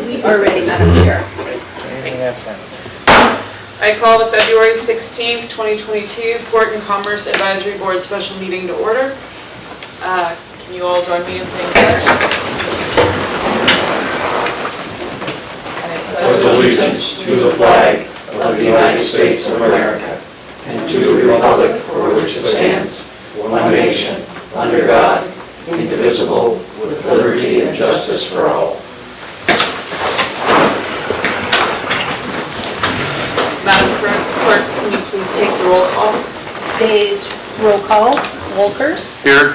We are ready, Madam Chair. I call the February 16th, 2022 Port and Commerce Advisory Board special meeting to order. Can you all join me in saying pledge? I pledge allegiance to the flag of the United States of America and to the republic for which it stands, one nation, under God, indivisible, with liberty and justice for all. Madam Clerk, can you please take the roll call? Today's roll call: Wolkers. Here.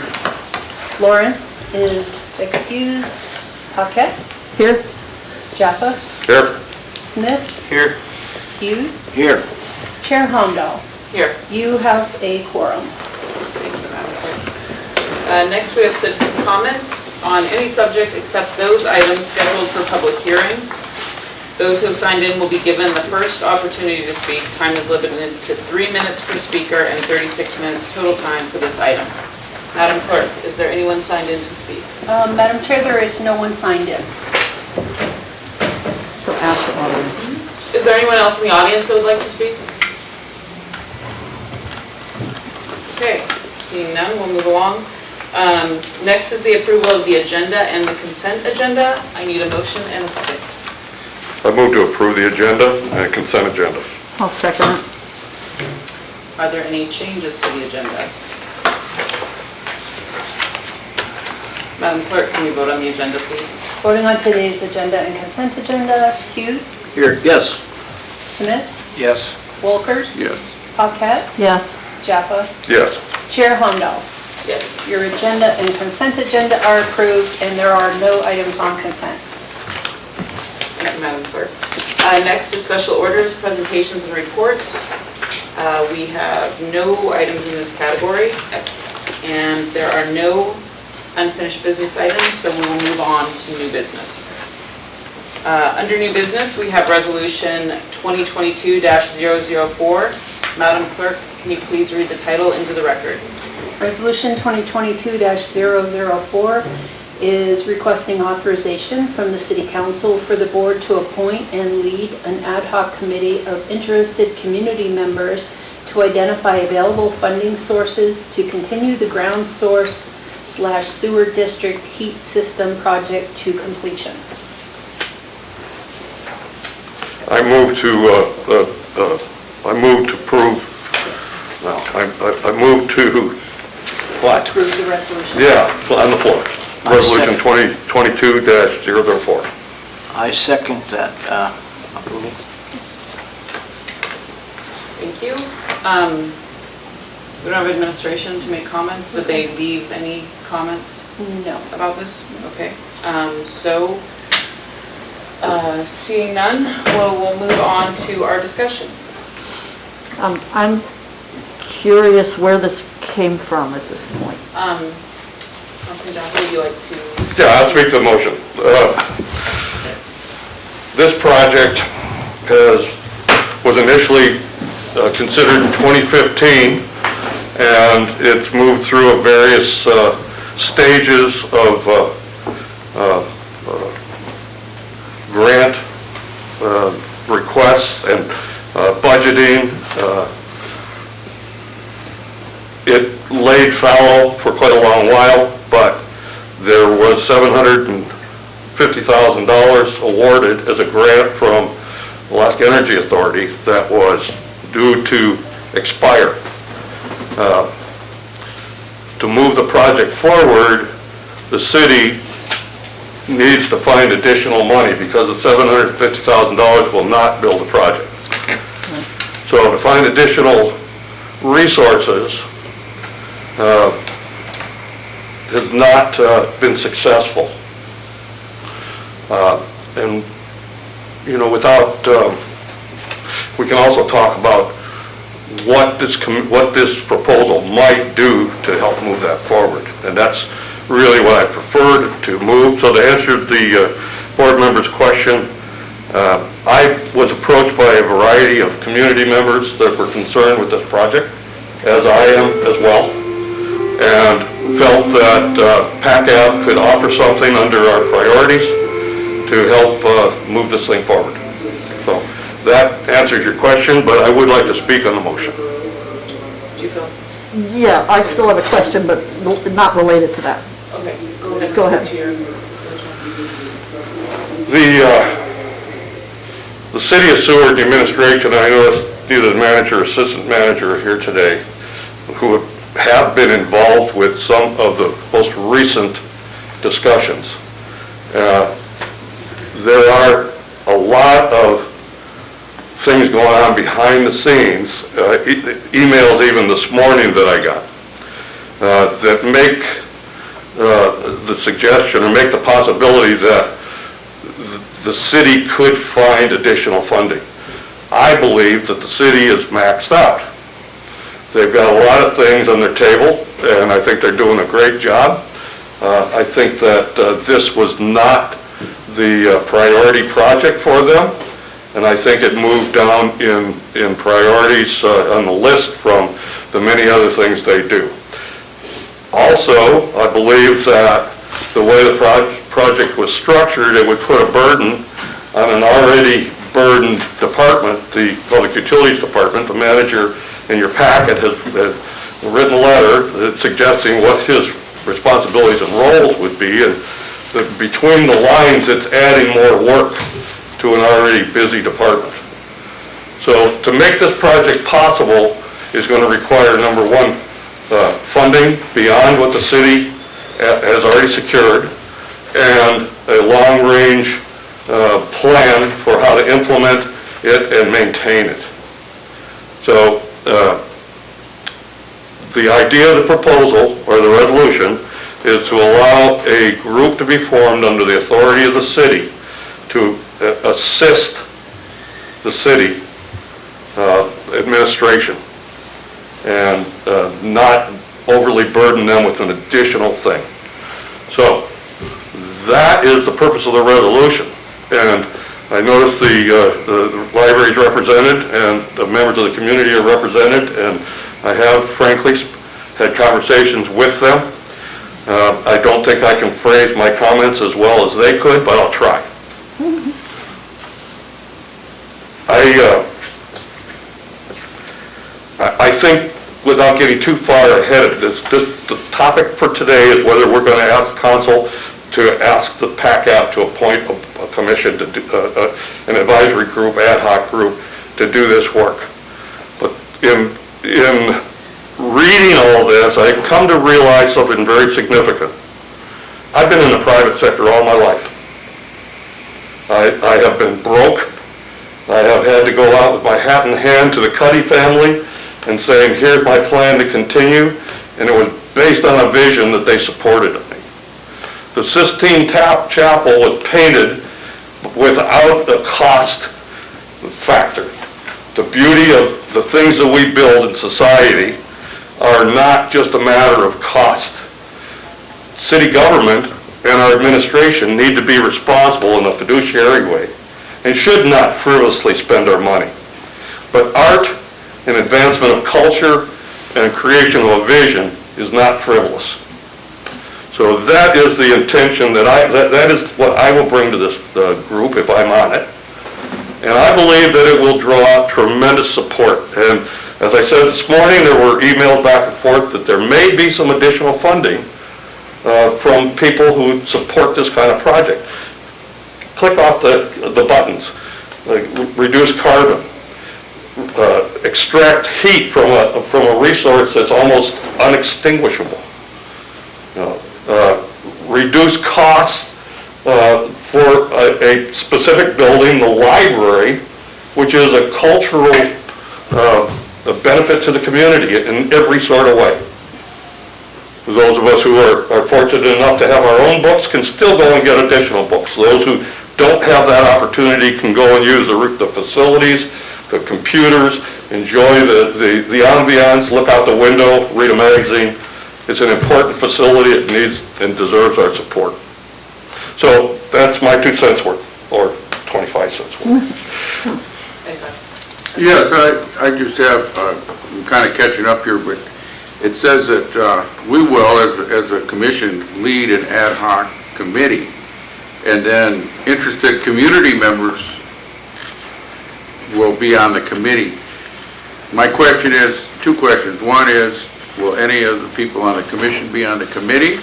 Lawrence is excused. PACAB. Here. Jaffa. Here. Smith. Here. Hughes. Here. Chair Homdahl. Here. You have a quorum. Thank you, Madam Clerk. Next, we have citizens' comments on any subject except those items scheduled for public hearing. Those who have signed in will be given the first opportunity to speak. Time is limited to 3 minutes per speaker and 36 minutes total time for this item. Madam Clerk, is there anyone signed in to speak? Madam Chair, there is no one signed in. So ask the audience. Is there anyone else in the audience that would like to speak? Okay, seeing none, we'll move along. Next is the approval of the agenda and the consent agenda. I need a motion and a second. I move to approve the agenda and consent agenda. I'll second it. Are there any changes to the agenda? Madam Clerk, can you vote on the agenda, please? Voting on today's agenda and consent agenda: Hughes. Here. Yes. Smith. Yes. Wolkers. Yes. PACAB. Yes. Jaffa. Yes. Chair Homdahl. Yes. Your agenda and consent agenda are approved, and there are no items on consent. Thank you, Madam Clerk. Next is special orders, presentations, and reports. We have no items in this category, and there are no unfinished business items, so we will move on to new business. Under new business, we have resolution 2022-004. Madam Clerk, can you please read the title into the record? Resolution 2022-004 is requesting authorization from the City Council for the Board to appoint and lead an ad hoc committee of interested community members to identify available funding sources to continue the ground source/sewer district heat system project to completion. I move to approve. Well, I move to what? Approve the resolution. Yeah, on the floor. Resolution 2022-004. I second that approval. Thank you. We don't have administration to make comments. Did they leave any comments No. about this? Okay. Seeing none, we'll move on to our discussion. I'm curious where this came from at this point. Councilman Jaffe, would you like to? Yeah, I'll speak to the motion. This project was initially considered in 2015, and it's moved through various stages of grant requests and budgeting. It laid fallow for quite a long while, but there was $750,000 awarded as a grant from Alaska Energy Authority that was due to expire. To move the project forward, the city needs to find additional money because the $750,000 will not build the project. So to find additional resources has not been successful. And, you know, we can also talk about what this proposal might do to help move that forward. And that's really what I prefer to move. So to answer the board member's question, I was approached by a variety of community members that were concerned with this project, as I am as well, and felt that PACAB could offer something under our priorities to help move this thing forward. So that answers your question, but I would like to speak on the motion. Do you feel? Yeah, I still have a question, but not related to that. Okay, go ahead. Go ahead. To your The City of Seward administration, I noticed either the manager or assistant manager are here today, who have been involved with some of the most recent discussions. There are a lot of things going on behind the scenes, emails even this morning that I got, that make the suggestion or make the possibility that the city could find additional funding. I believe that the city is maxed out. They've got a lot of things on their table, and I think they're doing a great job. I think that this was not the priority project for them, and I think it moved down in priorities on the list from the many other things they do. Also, I believe that the way the project was structured, it would put a burden on an already burdened department, the Public Utilities Department. The manager in your packet has written a letter suggesting what his responsibilities and roles would be, and between the lines, it's adding more work to an already busy department. So to make this project possible is going to require, number one, funding beyond what the city has already secured, and a long-range plan for how to implement it and maintain it. So the idea of the proposal, or the resolution, is to allow a group to be formed under the authority of the city to assist the city administration and not overly burden them with an additional thing. So that is the purpose of the resolution. And I noticed the library is represented and the members of the community are represented, and I have frankly had conversations with them. I don't think I can phrase my comments as well as they could, but I'll try. I think, without getting too far ahead of this, the topic for today is whether we're going to ask council to ask the PACAB to appoint a commission, to do, an advisory group, ad hoc group, to do this work. But in reading all this, I've come to realize something very significant. I've been in the private sector all my life. I have been broke. I have had to go out with my hat in hand to the Cuddy family and saying, here's my plan to continue, and it was based on a vision that they supported me. The Sistine Chapel was painted without a cost factor. The beauty of the things that we build in society are not just a matter of cost. City government and our administration need to be responsible in a fiduciary way and should not frivolously spend our money. But art and advancement of culture and creation of a vision is not frivolous. So that is the intention that is what I will bring to this group if I'm on it. And I believe that it will draw out tremendous support. And as I said this morning, there were emails back and forth that there may be some additional funding from people who support this kind of project. Click off the buttons, like reduce carbon, extract heat from a resource that's almost unextinguishable. Reduce costs for a specific building, the library, which is a cultural benefit to the community in every sort of way. Those of us who are fortunate enough to have our own books can still go and get additional books. Those who don't have that opportunity can go and use the facilities, the computers, enjoy the ambiance, look out the window, read a magazine. It's an important facility. It needs and deserves our support. So that's my 2 cents worth, or 25 cents worth. Yes, I just have, I'm kind of catching up here, but it says that we will, as a commission, lead an ad hoc committee. and then interested community members will be on the committee. My question is, two questions. One is, will any of the people on the commission be on the committee?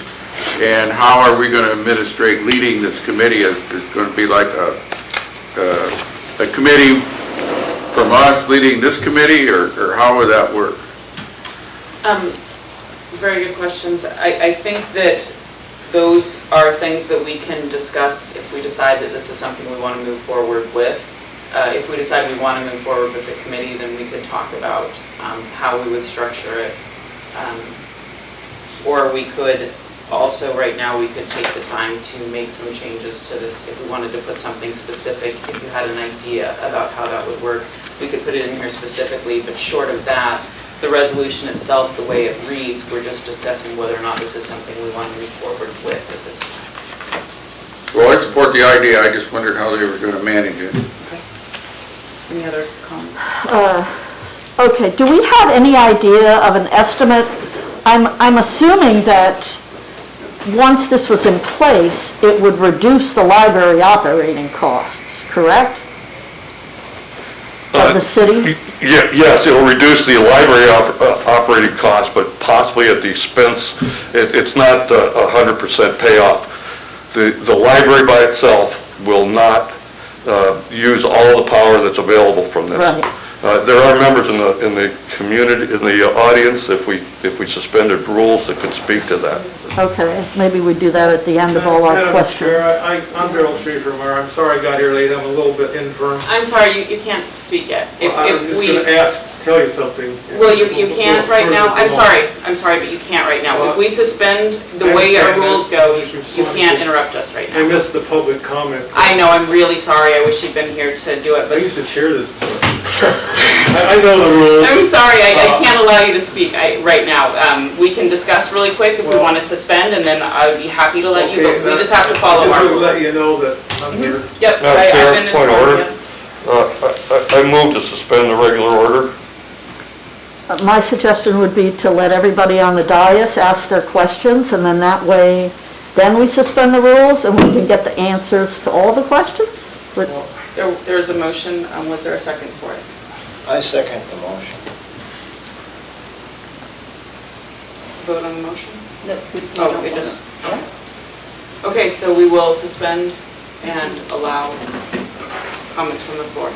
And how are we going to administrate leading this committee? Is it going to be like a committee from us leading this committee, or how would that work? Very good questions. I think that those are things that we can discuss if we decide that this is something we want to move forward with. If we decide we want to move forward with the committee, then we could talk about how we would structure it. Or we could also, right now, we could take the time to make some changes to this. If we wanted to put something specific, if you had an idea about how that would work, we could put it in here specifically, but short of that, the resolution itself, the way it reads, we're just discussing whether or not this is something we want to move forward with at this time. Well, I support the idea. I just wondered how they were going to manage it. Okay. Any other comments? Okay, do we have any idea of an estimate? I'm assuming that once this was in place, it would reduce the library operating costs, correct? Of the city? Yes, it'll reduce the library operating costs, but possibly at the expense, it's not 100% payoff. The library by itself will not use all the power that's available from this. Right. There are members in the community, in the audience, if we suspended rules that could speak to that. Okay, maybe we do that at the end of all our Madam questions. Chair, I'm Darrell Schaefer, Mayor. I'm sorry I got here late. I'm a little bit infirm. I'm sorry, you can't speak yet. I was just going to tell you something. Well, you can't right now. I'm sorry, but you can't right now. If we suspend the way our rules go, you can't interrupt us right I now. missed the public comment. I know, I'm really sorry. I wish you'd been here to do it, I but used to chair this before. I know the rules. I'm sorry, I can't allow you to speak right now. We can discuss really quick if we want to suspend, and then I would be happy to let you go. We just have to follow our Just to rules. let you know that I'm here. Yep, Madam I've Chair, been point of informed, order. yeah. I move to suspend the regular order. My suggestion would be to let everybody on the dais ask their questions, and then that way, then we suspend the rules, and we can get the answers to all the questions? But- There's a motion. Was there a second for it? I second the motion. Vote on the motion? No, we Oh, don't it wanna- just, okay, so we will suspend and allow comments from the floor.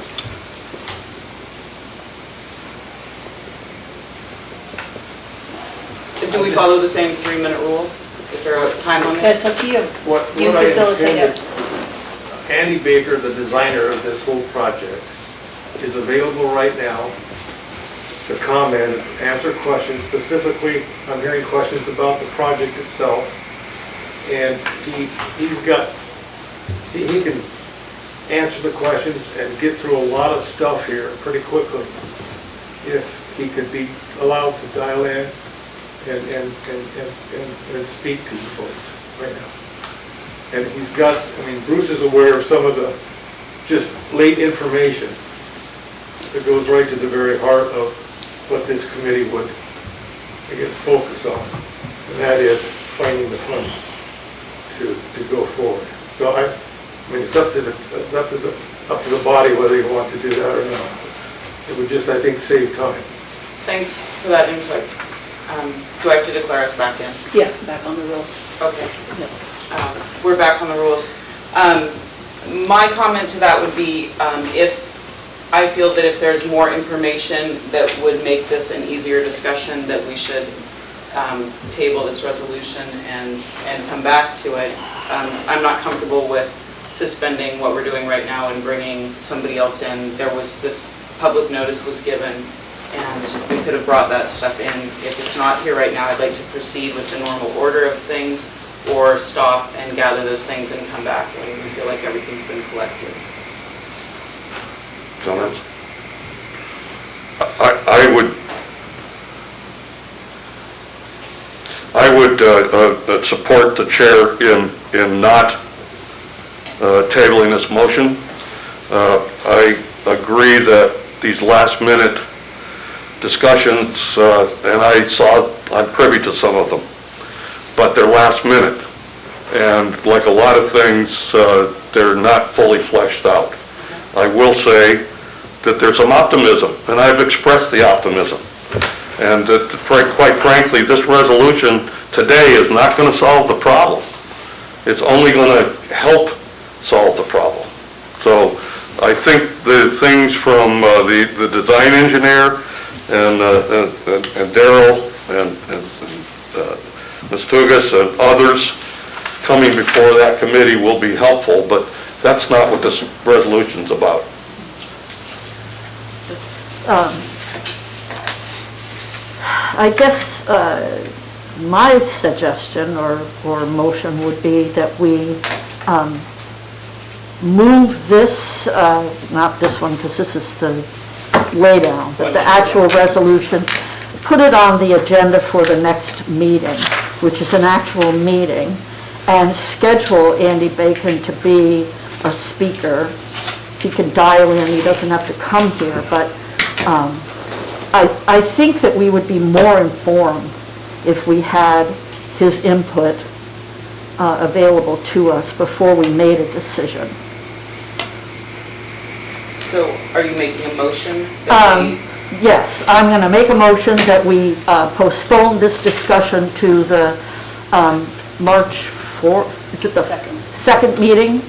Do we follow the same 3-minute rule? Is there a time limit? That's up to you. What You I facilitate intended, it. Andy Baker, the designer of this whole project, is available right now to comment, answer questions. Specifically, I'm hearing questions about the project itself. And he can answer the questions and get through a lot of stuff here pretty quickly if he could be allowed to dial in and speak to you folks right now. And he's got, I mean, Bruce is aware of some of the just late information that goes right to the very heart of what this committee would, I guess, focus on. And that is finding the funds to go forward. So I mean, it's up to the body whether you want to do that or not. It would just, I think, save time. Thanks for that input. Do I have to declare us back in? Yeah, back on the rules. Okay. Yep. We're back on the rules. My comment to that would be if I feel that if there's more information that would make this an easier discussion, that we should table this resolution and come back to it. I'm not comfortable with suspending what we're doing right now and bringing somebody else in. There was this public notice was given, and we could have brought that stuff in. If it's not here right now, I'd like to proceed with the normal order of things, or stop and gather those things and come back when we feel like everything's been collected. Comments? I would support the chair in not tabling this motion. I agree that these last-minute discussions, and I'm privy to some of them, but they're last minute. And like a lot of things, they're not fully fleshed out. I will say that there's some optimism, and I've expressed the optimism. And that, quite frankly, this resolution today is not going to solve the problem. It's only going to help solve the problem. So I think the things from the design engineer and Daryl and Ms. Tugas and others coming before that committee will be helpful, but that's not what this resolution's about. I guess my suggestion or motion would be that we move this, not this one because this is the laydown, but the actual resolution, put it on the agenda for the next meeting, which is an actual meeting, and schedule Andy Bacon to be a speaker. He can dial in, he doesn't have to come here, but I think that we would be more informed if we had his input available to us before we made a decision. So are you making a motion? Yes, I'm going to make a motion that we postpone this discussion to the March 4th, is it the second meeting?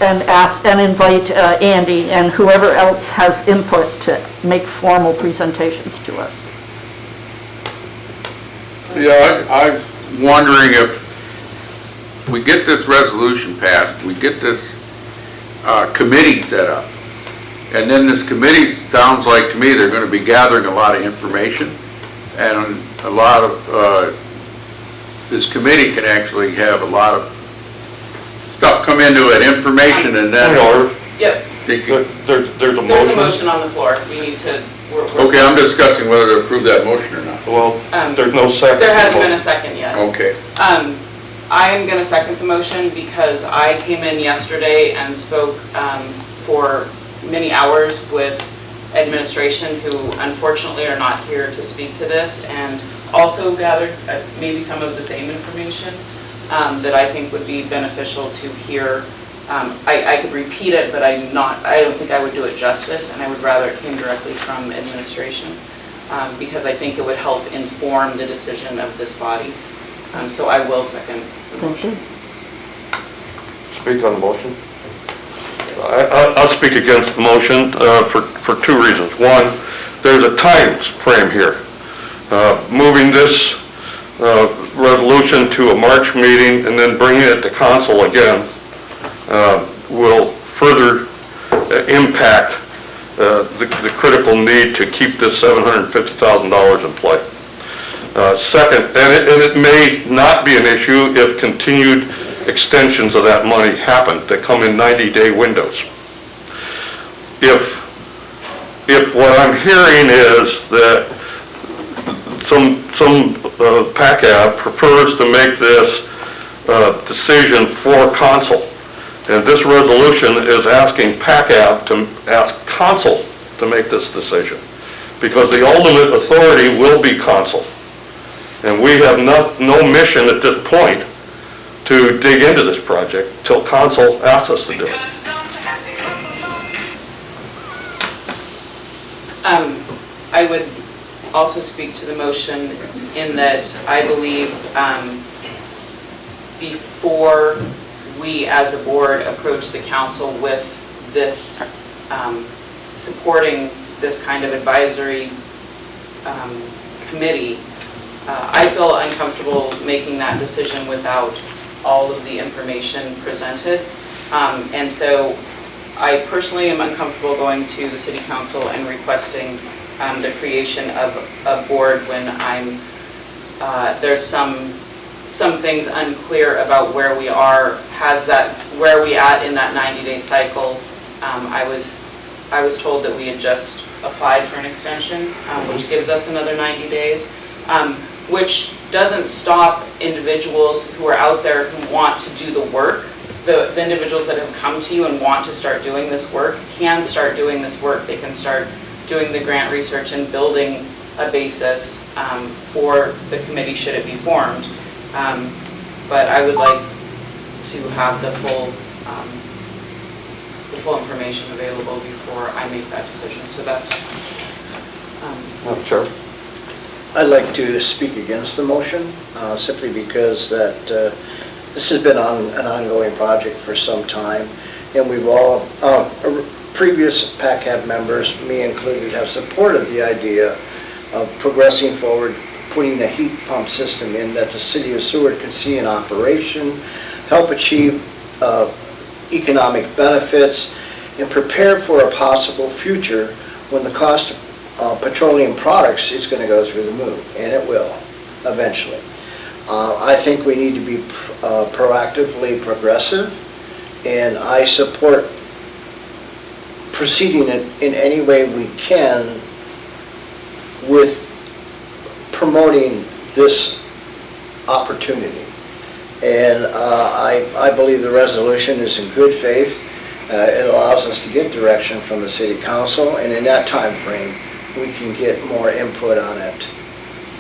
And invite Andy and whoever else has input to make formal presentations to us. Yeah, I'm wondering if we get this resolution passed, we get this committee set up, and then this committee sounds like to me they're going to be gathering a lot of information, and a lot of this committee can actually have a lot of stuff come into it, information, and then Yep. There's a motion. There's a motion on the floor. We need to. Okay, I'm discussing whether to approve that motion or not. Well, there's no second. There hasn't been a second yet. Okay. I am going to second the motion because I came in yesterday and spoke for many hours with administration who unfortunately are not here to speak to this, and also gathered maybe some of the same information that I think would be beneficial to hear. I could repeat it, but I don't think I would do it justice, and I would rather it came directly from administration because I think it would help inform the decision of this body. So I will second the motion. Speak on the motion? I'll speak against the motion for two reasons. One, there's a time frame here. Moving this resolution to a March meeting and then bringing it to council again will further impact the critical need to keep this $750,000 in play. Second, and it may not be an issue if continued extensions of that money happen that come in 90-day windows. If what I'm hearing is that some PACAB prefers to make this decision for council, and this resolution is asking PACAB to ask council to make this decision, because the ultimate authority will be council. And we have no mission at this point to dig into this project till council asks us to do it. I would also speak to the motion in that I believe before we as a board approach the council with this, supporting this kind of advisory committee, I feel uncomfortable making that decision without all of the information presented. And so I personally am uncomfortable going to the city council and requesting the creation of a board when there's some things unclear about where we are. Where are we at in that 90-day cycle? I was told that we had just applied for an extension, which gives us another 90 days. Which doesn't stop individuals who are out there who want to do the work. The individuals that have come to you and want to start doing this work can start doing this work. They can start doing the grant research and building a basis for the committee should it be formed. but I would like to have the full information available before I make that decision. So that's, Madam Chair. I'd like to speak against the motion, simply because that this has been an ongoing project for some time, and we've all, previous PACAB members, me included, have supported the idea of progressing forward, putting a heat pump system in that the city of Seward can see in operation, help achieve economic benefits, and prepare for a possible future when the cost of petroleum products is going to go through the moon, and it will eventually. I think we need to be proactively progressive, and I support proceeding in any way we can with promoting this opportunity. And I believe the resolution is in good faith. It allows us to get direction from the city council, and in that time frame, we can get more input on it.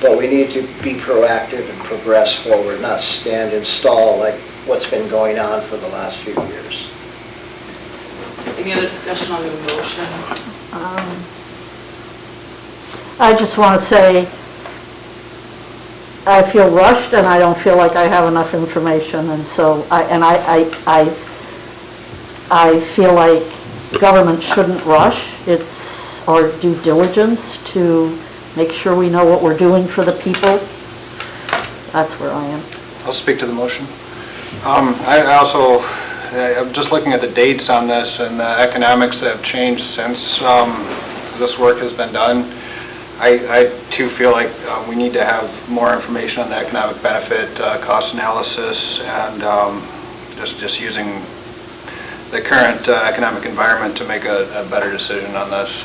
But we need to be proactive and progress forward, not stand and stall like what's been going on for the last few years. any other discussion on the motion? I just want to say, I feel rushed and I don't feel like I have enough information, and so, I feel like government shouldn't rush. It's our due diligence to make sure we know what we're doing for the people. That's where I am. I'll speak to the motion. I'm just looking at the dates on this and the economics that have changed since this work has been done. I too feel like we need to have more information on the economic benefit, cost analysis, and just using the current economic environment to make a better decision on this.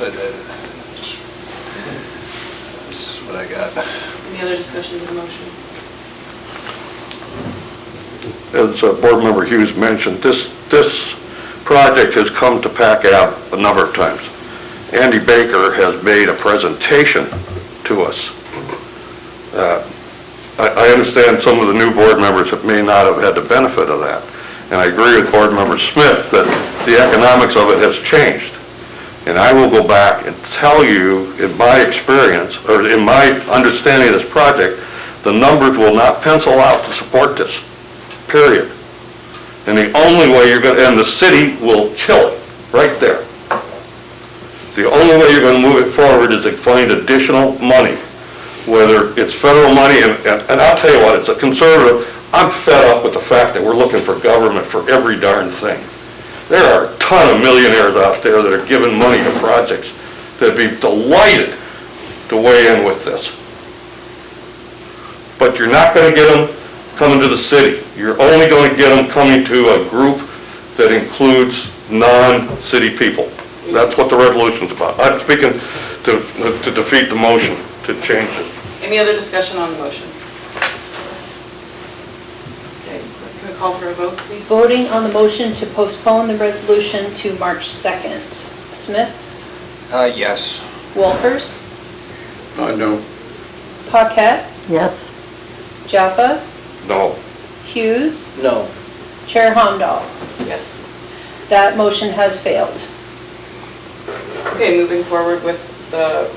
That's what I got. Any other discussion of the motion? As Board Member Hughes mentioned, this project has come to PACAB a number of times. Andy Baker has made a presentation to us. I understand some of the new board members may not have had the benefit of that. And I agree with Board Member Smith that the economics of it has changed. And I will go back and tell you, in my experience, or in my understanding of this project, the numbers will not pencil out to support this, period. And the only way you're going to, and the city will kill it, right there. The only way you're going to move it forward is to find additional money, whether it's federal money, and I'll tell you what, it's a conservative, I'm fed up with the fact that we're looking for government for every darn thing. There are a ton of millionaires out there that are giving money to projects that'd be delighted to weigh in with this. But you're not going to get them coming to the city. You're only going to get them coming to a group that includes non-city people. That's what the resolution's about. I'm speaking to defeat the motion, to change it. Any other discussion on the motion? Okay, can we call for a vote, please? Voting on the motion to postpone the resolution to March 2nd. Smith? Yes. Wolfers? No. Paquette? Yes? Jaffa? No. Hughes? No. Chair Homdahl? Yes. That motion has failed. Okay, moving forward with the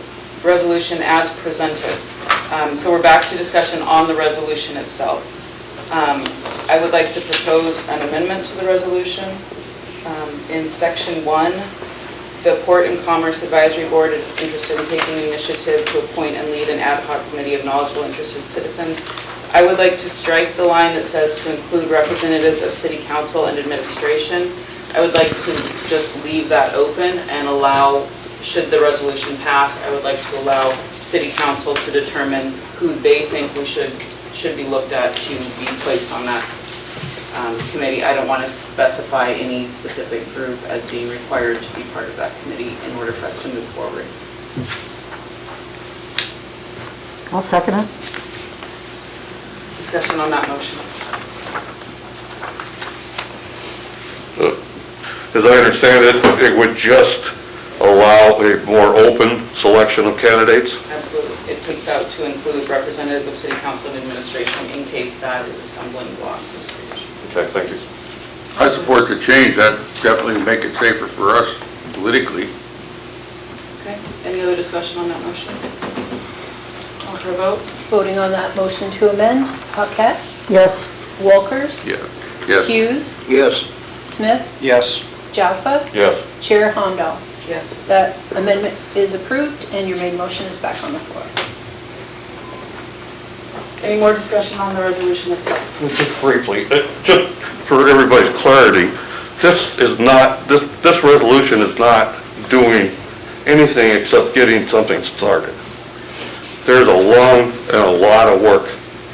resolution as presented. So we're back to discussion on the resolution itself. I would like to propose an amendment to the resolution. In section 1, the Port and Commerce Advisory Board is interested in taking the initiative to appoint and lead an ad hoc committee of knowledgeable interested citizens. I would like to strike the line that says to include representatives of City Council and administration. I would like to just leave that open and allow, should the resolution pass, I would like to allow City Council to determine who they think we should be looked at to be placed on that committee. I don't want to specify any specific group as being required to be part of that committee in order for us to move forward. I'll second it. Discussion on that motion. As I understand it, it would just allow a more open selection of candidates? Absolutely. It takes out to include representatives of city council and administration in case that is a stumbling block. Okay, thank you. I support the change. That definitely make it safer for us politically. Okay, any other discussion on that motion? Call for a vote? Voting on that motion to amend, Paquette, Yes. Walkers, Yeah. Yes. Hughes, Yes. Smith, Yes. Jaffa, Yes. Chair Hondo. Yes. That amendment is approved and your main motion is back on the floor. Any more discussion on the resolution itself? Just briefly, just for everybody's clarity, this is not, this resolution is not doing anything except getting something started. There's a long and a lot of work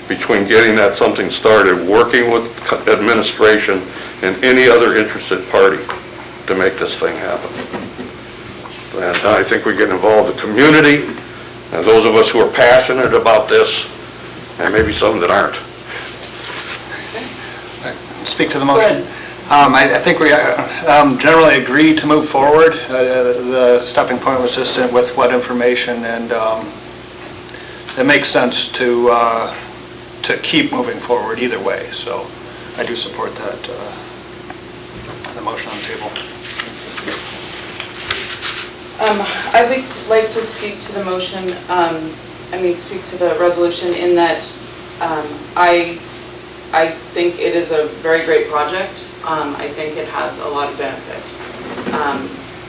between getting that something started, working with administration and any other interested party to make this thing happen. And I think we get involved the community, and those of us who are passionate about this, and maybe some that aren't. Speak to the Go motion. I think we generally agree to move forward. The stepping point was just with what information, and it makes sense to keep moving forward either way. So I do support that, the motion on the table. I'd like to speak to the motion, speak to the resolution in that I think it is a very great project. I think it has a lot of benefit.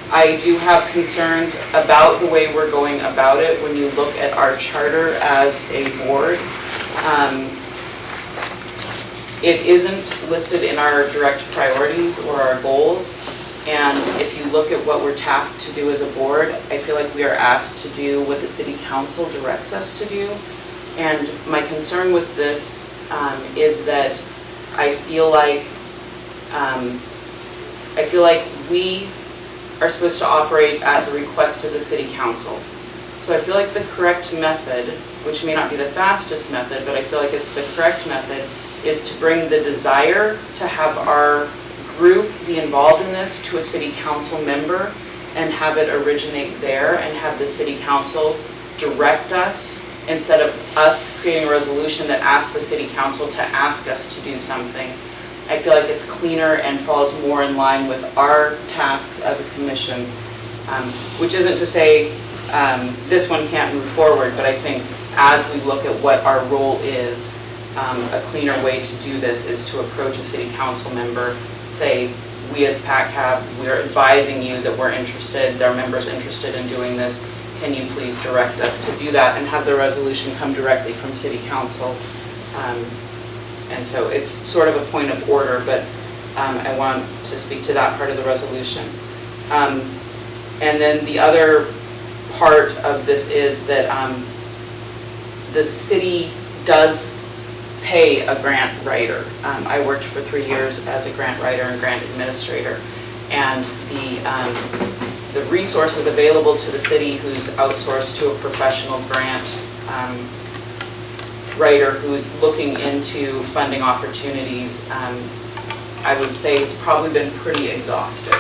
I do have concerns about the way we're going about it when you look at our charter as a board. It isn't listed in our direct priorities or our goals. And if you look at what we're tasked to do as a board, I feel like we are asked to do what the city council directs us to do. And my concern with this is that I feel like we are supposed to operate at the request of the city council. So I feel like the correct method, which may not be the fastest method, but I feel like it's the correct method, is to bring the desire to have our group be involved in this to a city council member and have it originate there and have the city council direct us instead of us creating a resolution that asks the city council to ask us to do something. I feel like it's cleaner and falls more in line with our tasks as a commission, which isn't to say this one can't move forward, but I think as we look at what our role is, a cleaner way to do this is to approach a city council member, say, we as PACAB, we're advising you that we're interested, our members interested in doing this. Can you please direct us to do that and have the resolution come directly from city council? And so it's sort of a point of order, but I want to speak to that part of the resolution. And then the other part of this is that the city does pay a grant writer. I worked for 3 years as a grant writer and grant administrator, and the resources available to the city who's outsourced to a professional grant writer who's looking into funding opportunities, I would say it's probably been pretty exhaustive.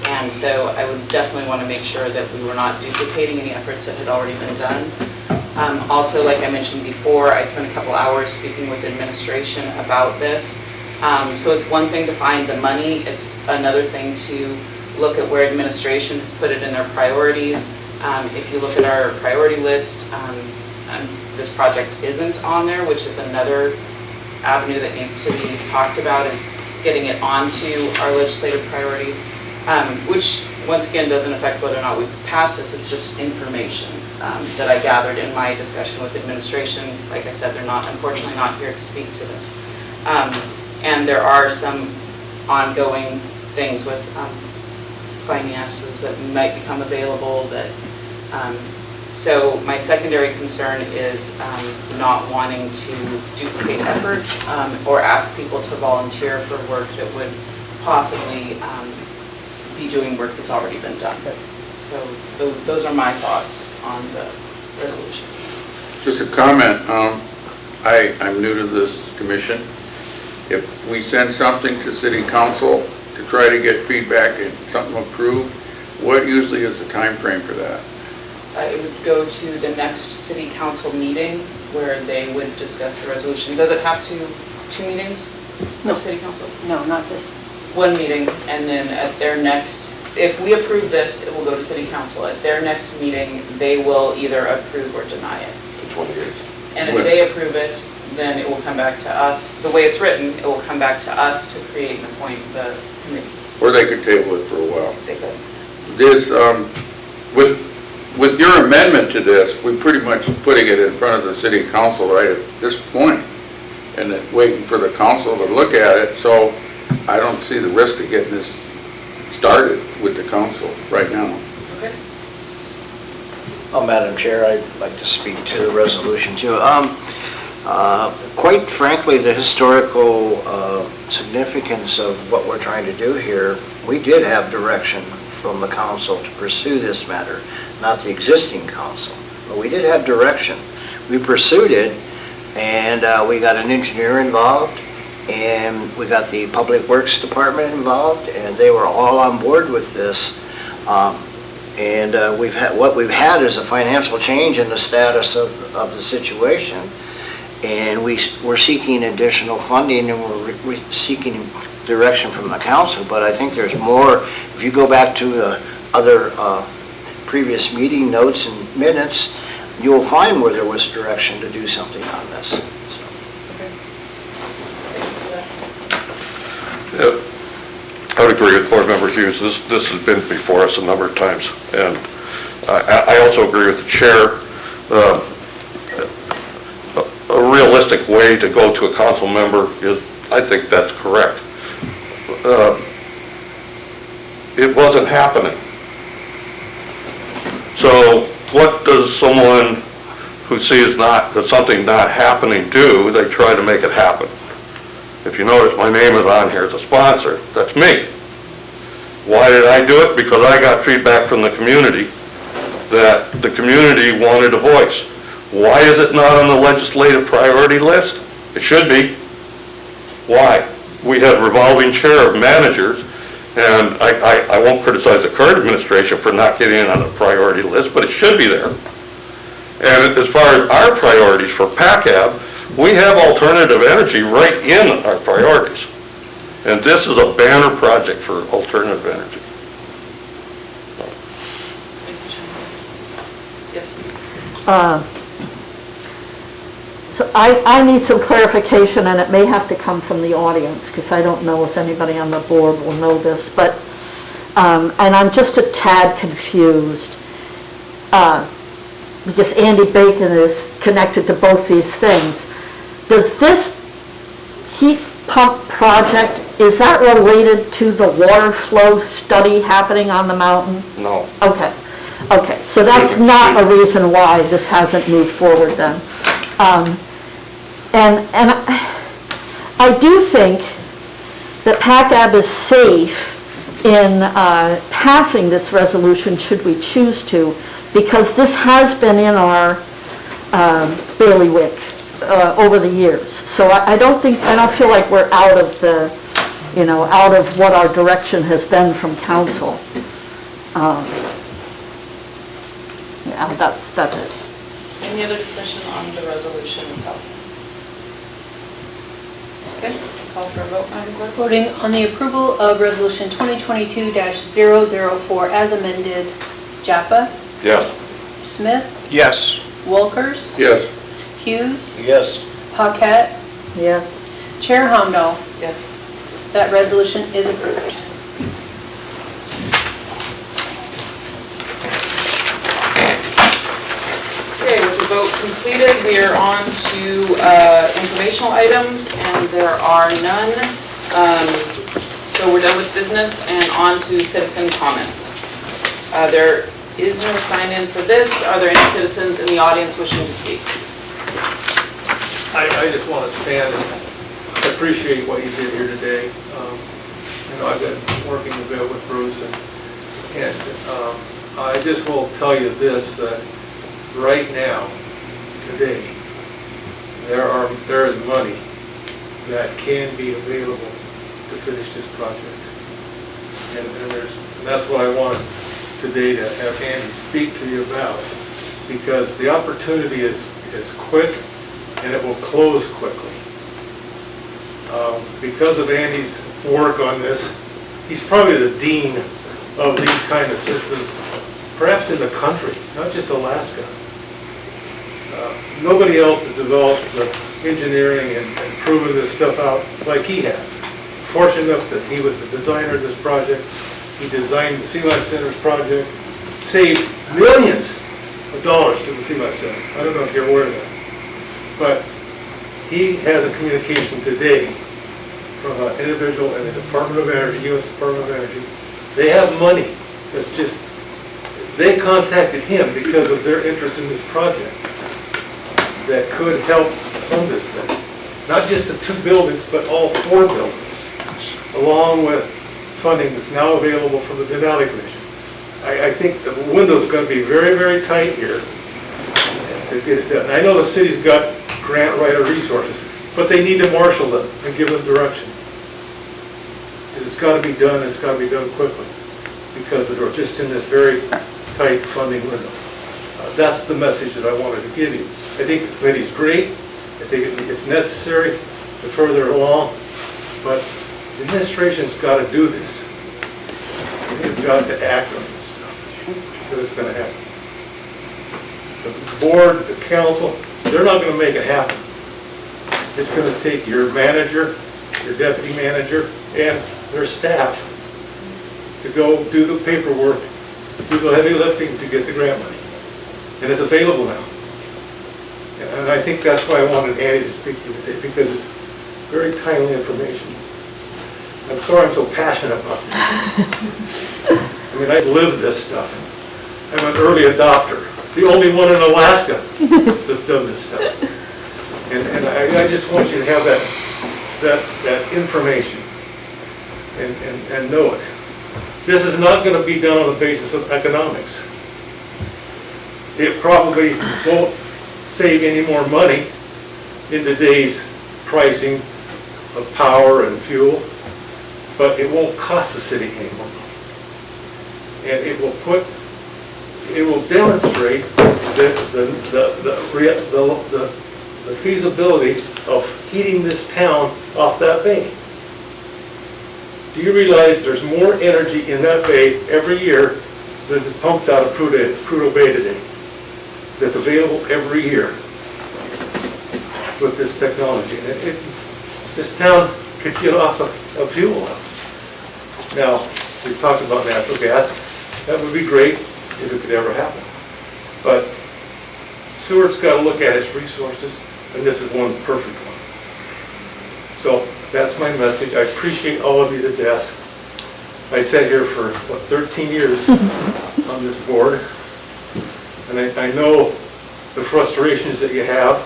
And so I would definitely want to make sure that we were not duplicating any efforts that had already been done. Also, like I mentioned before, I spent a couple hours speaking with administration about this. So it's one thing to find the money, it's another thing to look at where administration has put it in their priorities. If you look at our priority list, this project isn't on there, which is another avenue that needs to be talked about, is getting it onto our legislative priorities, which once again doesn't affect whether or not we pass this, it's just information that I gathered in my discussion with administration. Like I said, they're unfortunately not here to speak to this. And there are some ongoing things with finances that might become available that, so my secondary concern is not wanting to duplicate effort or ask people to volunteer for work that would possibly be doing work that's already been done. So those are my thoughts on the resolution. Just a comment. I'm new to this commission. If we send something to city council to try to get feedback and something approved, What usually is the time frame for that? It would go to the next city council meeting where they would discuss the resolution. Does it have two meetings? No. City council? No, not this. One meeting, and then at their next, if we approve this, it will go to city council. At their next meeting, they will either approve or deny it. For 20 years. And if they approve it, then it will come back to us. The way it's written, it will come back to us to create and appoint the committee. Or they could table it for a while. They could. This, with your amendment to this, we're pretty much putting it in front of the city council right at this point, and then waiting for the council to look at it, so I don't see the risk of getting this started with the council right now. Okay. Madam Chair, I'd like to speak to the resolution too. Quite frankly, the historical significance of what we're trying to do here, we did have direction from the council to pursue this matter, not the existing council, but we did have direction. We pursued it, and we got an engineer involved, and we got the Public Works Department involved, and they were all on board with this. What we've had is a financial change in the status of the situation, and we're seeking additional funding, and we're seeking direction from the council, but I think there's more. If you go back to the other previous meeting notes and minutes, you'll find where there was direction to do something on this. Yeah, I would agree with Board Member Hughes. This has been before us a number of times, and I also agree with the chair. A realistic way to go to a council member is, I think that's correct. It wasn't happening. So what does someone who sees that something not happening do? They try to make it happen. If you notice, my name is on here as a sponsor. That's me. Why did I do it? Because I got feedback from the community that the community wanted a voice. Why is it not on the legislative priority list? It should be. Why? We have revolving chair of managers, and I won't criticize the current administration for not getting it on the priority list, but it should be there. And as far as our priorities for PACAB, we have alternative energy right in our priorities. And this is a banner project for alternative energy. Yes. So I need some clarification, and it may have to come from the audience, because I don't know if anybody on the board will know this, but, and I'm just a tad confused, because Andy Bacon is connected to both these things. Does this heat pump project, is that related to the water flow study happening on the mountain? No. Okay, so that's not a reason why this hasn't moved forward then. And I do think that PACAB is safe in passing this resolution should we choose to, because this has been in our bailiwick over the years. So I don't feel like we're out of the, out of what our direction has been from council. Yeah, that's it. Any other discussion on the resolution itself? Okay, call for a vote, Madam Clerk. Voting on the approval of Resolution 2022-004 as amended. Jaffa? Yes. Smith? Yes. Walkers? Yes. Hughes? Yes. Paquette? Yes. Chair Homdahl? Yes. That resolution is approved. Okay, with the vote completed, we are on to informational items, and there are none. So we're done with business and on to citizen comments. There is no sign-in for this. Are there any citizens in the audience wishing to speak? I just want to stand and appreciate what you did here today. I've been working a bit with Bruce, and I just will tell you this, that right now, today, there is money that can be available to finish this project. And that's what I want today to have Andy speak to you about, because the opportunity is quick and it will close quickly. Because of Andy's work on this, he's probably the dean of these kind of systems, perhaps in the country, not just Alaska. Nobody else has developed the engineering and proven this stuff out like he has. Fortunate enough that he was the designer of this project. He designed the Sea Life Center's project, saved millions of dollars to the Sea Life Center. I don't know if you're aware of that. But he has a communication today from an individual in the Department of Energy, U.S. Department of Energy. They have money that's just, they contacted him because of their interest in this project that could help fund this thing. Not just the 2 buildings, but all 4 buildings, along with funding that's now available from the Denali Commission. I think the window's going to be very, very tight here to get it done. I know the city's got grant writer resources, but they need to marshal them and give them direction. It's got to be done, it's got to be done quickly, because we're just in this very tight funding window. That's the message that I wanted to give you. I think the committee's great. I think it's necessary to further along, but the administration's got to do this. They've got to act on this stuff, because it's going to happen. The board, the council, they're not going to make it happen. It's going to take your manager, your deputy manager, and their staff to go do the paperwork, do the heavy lifting to get the grant money. And it's available now. And I think that's why I wanted Andy to speak to you today, because it's very timely information. I'm sorry I'm so passionate about this. I mean, I live this stuff. I'm an early adopter, the only one in Alaska that's done this stuff. And I just want you to have that information and know it. This is not going to be done on the basis of economics. It probably won't save any more money in today's pricing of power and fuel, but it won't cost the city any more money. And it will demonstrate the feasibility of heating this town off that bay. Do you realize there's more energy in that bay every year than is pumped out of Prudhoe Bay today? That's available every year with this technology. And this town could get off of fuel now. Now, we've talked about natural gas. That would be great if it could ever happen. But Seward's got to look at its resources, and this is one perfect one. So that's my message. I appreciate all of you to death. I sat here for, 13 years on this board. And I know the frustrations that you have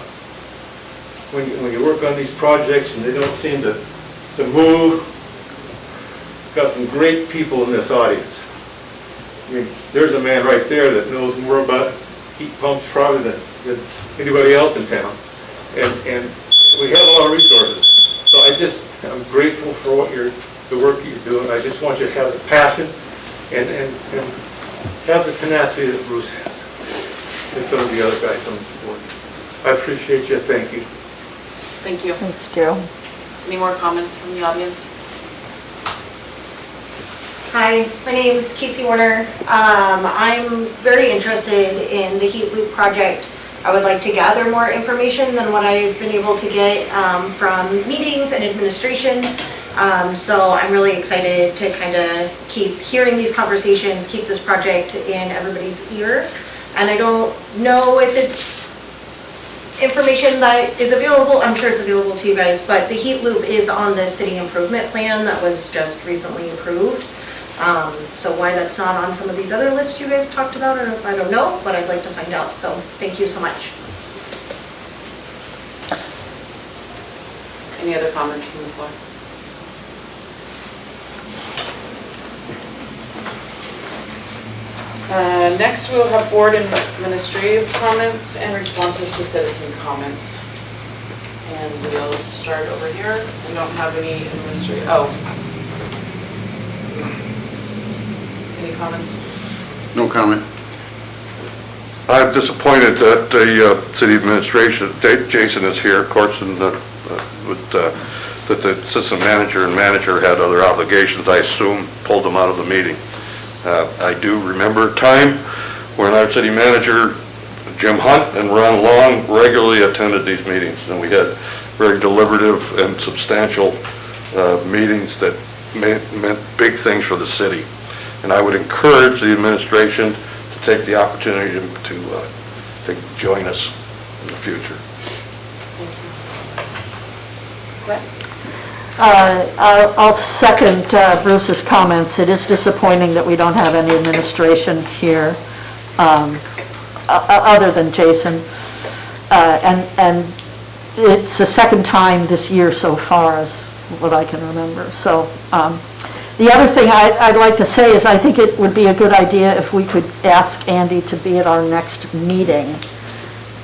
when you work on these projects and they don't seem to move. Got some great people in this audience. I mean, there's a man right there that knows more about heat pumps probably than anybody else in town. And we have a lot of resources. So I'm grateful for the work you're doing. I just want you to have the passion and have the tenacity that Bruce has. And some of the other guys on this board. I appreciate you. Thank you. Thank you. Thanks, Joe. Any more comments from the audience? Hi, my name is Casey Warner. I'm very interested in the heat loop project. I would like to gather more information than what I've been able to get from meetings and administration. So I'm really excited to kind of keep hearing these conversations, keep this project in everybody's ear. And I don't know if it's information that is available. I'm sure it's available to you guys, but the heat loop is on the city improvement plan that was just recently approved. So why that's not on some of these other lists you guys talked about, or I don't know, but I'd like to find out. So thank you so much. Any other comments from the floor? Next, we'll have board and administrative comments and responses to citizens' comments. And we'll start over here. We don't have any administrative, Any comments? No comment. I'm disappointed that the city administration, Jason is here, of course, and that the assistant manager and manager had other obligations, I assume, pulled them out of the meeting. I do remember a time when our city manager, Jim Hunt and Ron Long, regularly attended these meetings, and we had very deliberative and substantial meetings that meant big things for the city. And I would encourage the administration to take the opportunity to join us in the future. I'll second Bruce's comments. It is disappointing that we don't have any administration here, other than Jason. And it's the second time this year so far, as what I can remember. So the other thing I'd like to say is I think it would be a good idea if we could ask Andy to be at our next meeting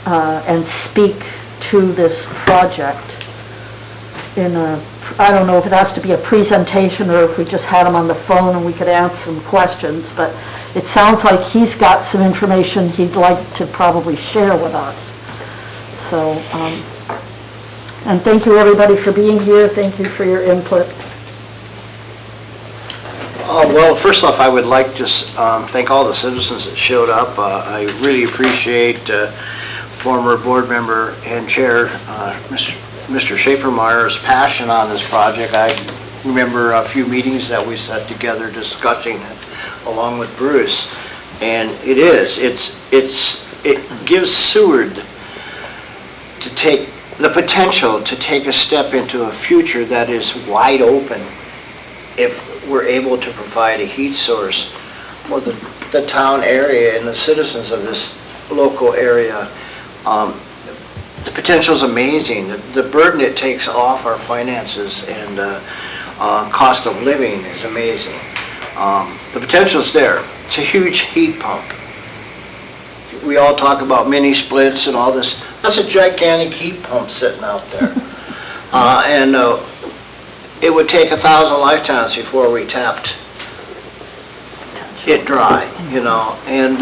and speak to this project in a, I don't know if it has to be a presentation or if we just had him on the phone and we could answer some questions, but it sounds like he's got some information he'd like to probably share with us. So, and thank you everybody for being here. Thank you for your input. Well, first off, I would like to thank all the citizens that showed up. I really appreciate former board member and chair, Mr. Schaefermeyer's passion on this project. I remember a few meetings that we sat together discussing it along with Bruce, and it gives Seward to take the potential to take a step into a future that is wide open if we're able to provide a heat source for the town area and the citizens of this local area. The potential is amazing. The burden it takes off our finances and cost of living is amazing. The potential is there. It's a huge heat pump. We all talk about mini splits and all this. That's a gigantic heat pump sitting out there. And it would take 1,000 lifetimes before we tapped it dry, you know. And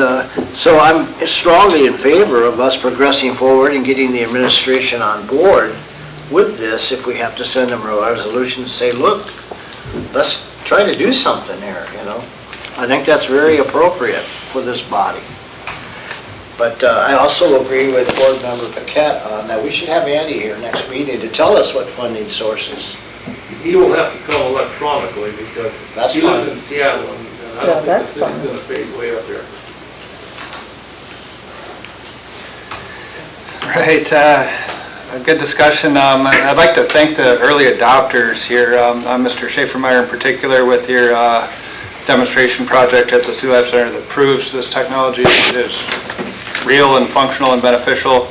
so I'm strongly in favor of us progressing forward and getting the administration on board with this. If we have to send them a resolution to say, look, let's try to do something here, you know. I think that's very appropriate for this body. But I also agree with Board Member Paquette on that we should have Andy here next meeting to tell us what funding sources. He will have to come electronically because he lives in Seattle, and I don't think the city's going to fade way up there. Right, a good discussion. I'd like to thank the early adopters here, Mr. Schaefermeyer in particular, with your demonstration project at the Sea Life Center that proves this technology is real and functional and beneficial.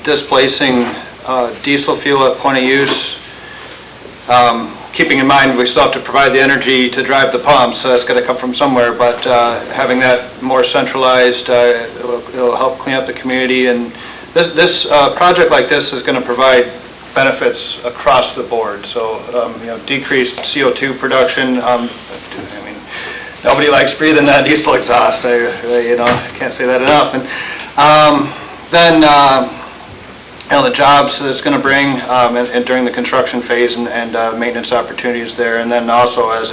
Displacing diesel fuel at point of use, keeping in mind we still have to provide the energy to drive the pumps, so that's got to come from somewhere, but having that more centralized, it'll help clean up the community. And this project like this is going to provide benefits across the board. So, you know, decreased CO2 production. I mean, nobody likes breathing that diesel exhaust. I can't say that enough. And then, you know, the jobs that it's going to bring and during the construction phase and maintenance opportunities there, and then also as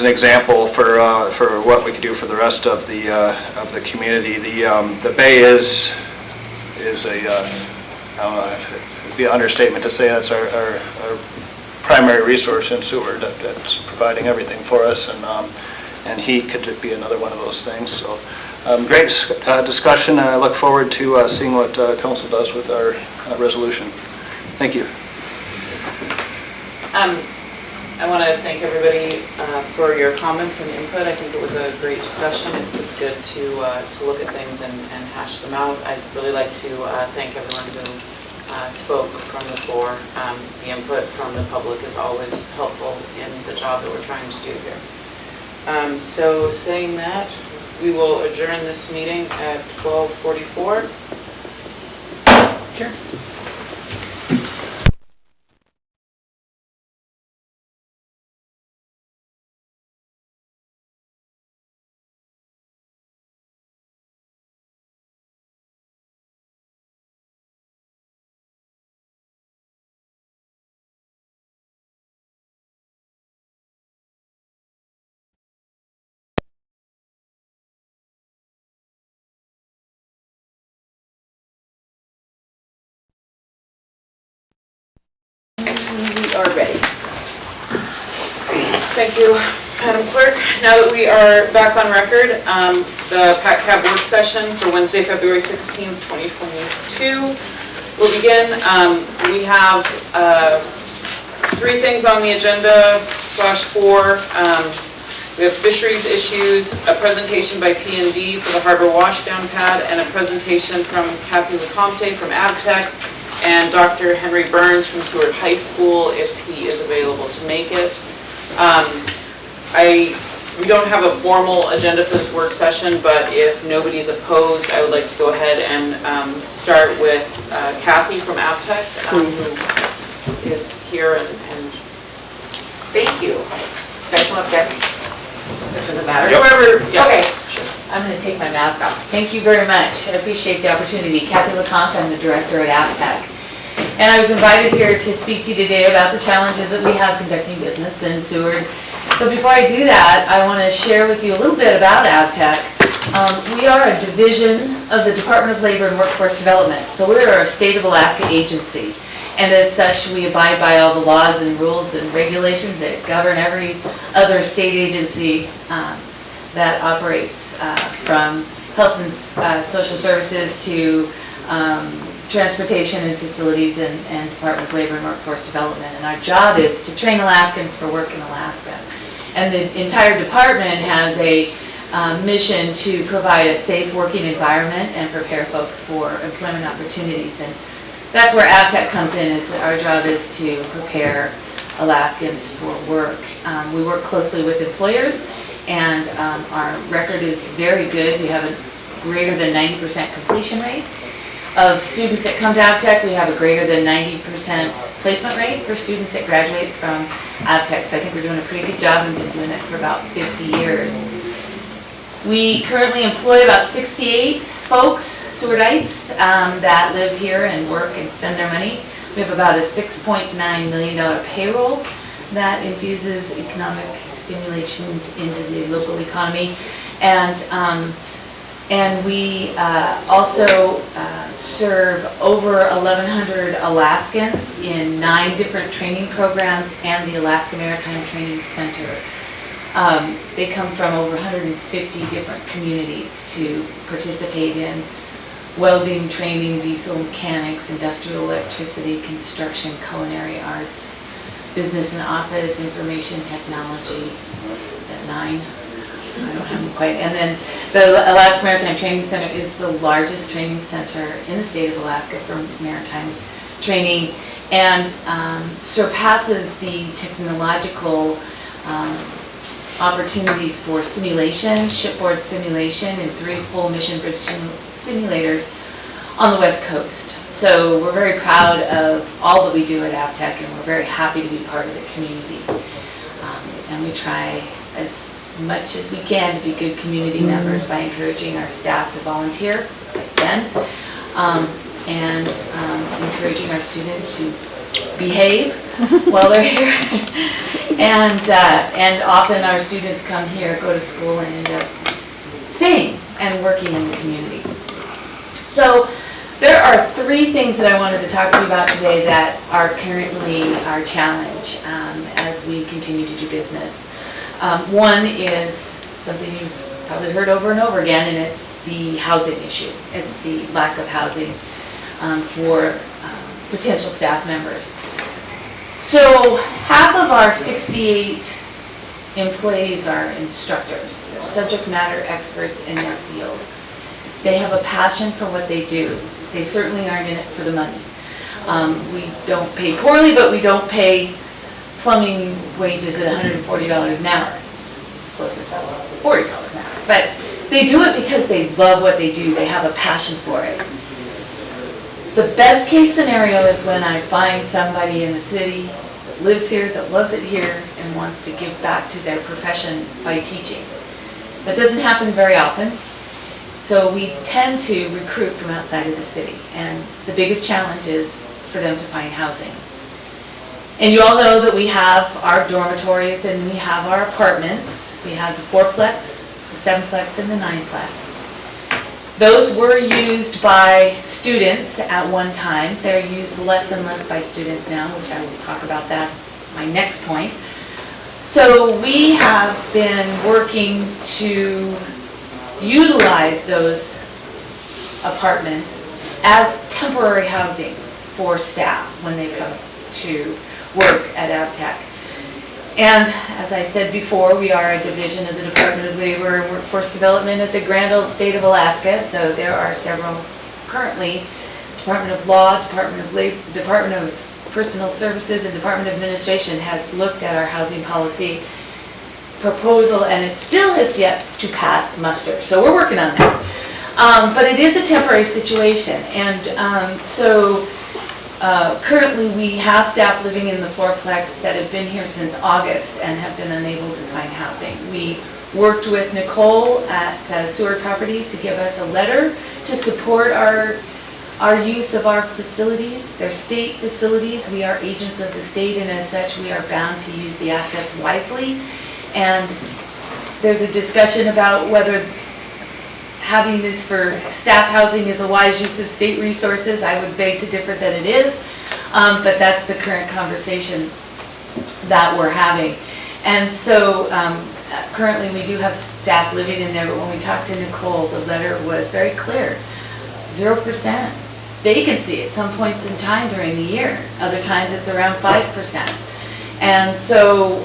an example for what we could do for the rest of the community. The bay is a I don't know, it'd be an understatement to say that's our primary resource in Seward that's providing everything for us, and heat could be another one of those things. So great discussion, and I look forward to seeing what council does with our resolution. Thank you. I want to thank everybody for your comments and input. I think it was a great discussion. It was good to look at things and hash them out. I'd really like to thank everyone who spoke from the floor. The input from the public is always helpful in the job that we're trying to do here. So saying that, we will adjourn this meeting at 12:44. Sure. we are ready. Thank you, Madam Clerk. Now that we are back on record, the PACAB work session for Wednesday, February 16th, 2022 will begin. We have 3 things on the agenda, /4. We have fisheries issues, a presentation by P&D for the harbor washdown pad, and a presentation from Kathy LeCompte from AvTech, and Dr. Henry Burns from Seward High School, if he is available to make it. We don't have a formal agenda for this work session, but if nobody's opposed, I would like to go ahead and start with Kathy from AvTech, who is here and Thank you. Can I come up there? Does it matter? Yep. Whoever, Yep. okay. I'm going to take my mask off. Thank you very much. I appreciate the opportunity. Kathy LeCompte, I'm the director at AvTech. And I was invited here to speak to you today about the challenges that we have conducting business in Seward. But before I do that, I want to share with you a little bit about AvTech. We are a division of the Department of Labor and Workforce Development. So we're a state of Alaska agency. And as such, we abide by all the laws and rules and regulations that govern every other state agency that operates, from health and social services to transportation and facilities and Department of Labor and Workforce Development. And our job is to train Alaskans for work in Alaska. And the entire department has a mission to provide a safe working environment and prepare folks for employment opportunities. And that's where AvTech comes in. Is our job is to prepare Alaskans for work. We work closely with employers, and our record is very good. We have a greater than 90% completion rate. Of students that come to AvTech, we have a greater than 90% placement rate for students that graduate from AvTech. So I think we're doing a pretty good job and been doing it for about 50 years. We currently employ about 68 folks, Sewardites, that live here and work and spend their money. We have about a $6.9 million payroll that infuses economic stimulation into the local economy. And we also serve over 1,100 Alaskans in 9 different training programs and the Alaska Maritime Training Center. They come from over 150 different communities to participate in welding training, diesel mechanics, industrial electricity, construction, culinary arts, business and office, information technology. Is that 9? I don't have them quite. And then the Alaska Maritime Training Center is the largest training center in the state of Alaska for maritime training, and surpasses the technological opportunities for simulation, shipboard simulation, and 3 full mission bridge simulators on the West Coast. So we're very proud of all that we do at AvTech, and we're very happy to be part of the community. And we try as much as we can to be good community members by encouraging our staff to volunteer, like Ben, and encouraging our students to behave while they're here. And often our students come here, go to school, and end up staying and working in the community. So there are 3 things that I wanted to talk to you about today that are currently our challenge as we continue to do business. One is something you've probably heard over and over again, and it's the housing issue. It's the lack of housing for potential staff members. So half of our 68 employees are instructors. They're subject matter experts in their field. They have a passion for what they do. They certainly aren't in it for the money. We don't pay poorly, but we don't pay plumbing wages at $140 an hour. It's closer to $40 an hour. But they do it because they love what they do. They have a passion for it. The best case scenario is when I find somebody in the city that lives here, that loves it here, and wants to give back to their profession by teaching. That doesn't happen very often. So we tend to recruit from outside of the city. And the biggest challenge is for them to find housing. And you all know that we have our dormitories and we have our apartments. We have the 4-plex, the 7-plex, and the 9-plex. Those were used by students at one time. They're used less and less by students now, which I will talk about that my next point. So we have been working to utilize those apartments as temporary housing for staff when they come to work at AvTech. And as I said before, we are a division of the Department of Labor and Workforce Development at the Grand Old State of Alaska, so there are several currently. Department of Law, Department of Labor, Department of Personal Services, and Department of Administration has looked at our housing policy proposal, and it still has yet to pass muster. So we're working on that. But it is a temporary situation, and currently we have staff living in the fourplex that have been here since August and have been unable to find housing. We worked with Nicole at Seward Properties to give us a letter to support our use of our facilities. They're state facilities. We are agents of the state, and as such we are bound to use the assets wisely. And there's a discussion about whether having this for staff housing is a wise use of state resources. I would beg to differ that it is, but that's the current conversation that we're having. And so currently we do have staff living in there, but when we talked to Nicole, the letter was very clear. 0% vacancy at some points in time during the year. Other times it's around 5%. And so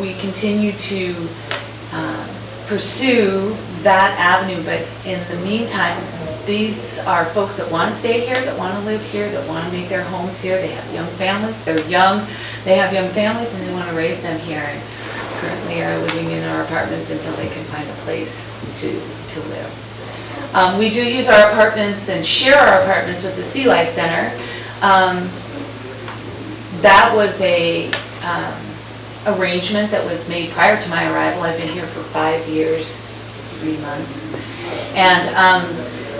we continue to pursue that avenue, but in the meantime, these are folks that want to stay here, that want to live here, that want to make their homes here. They have young families, they're young, they have young families, and they want to raise them here, and currently are living in our apartments until they can find a place to live. We do use our apartments and share our apartments with the Sea Life Center. That was a arrangement that was made prior to my arrival. I've been here for 5 years, 3 months, and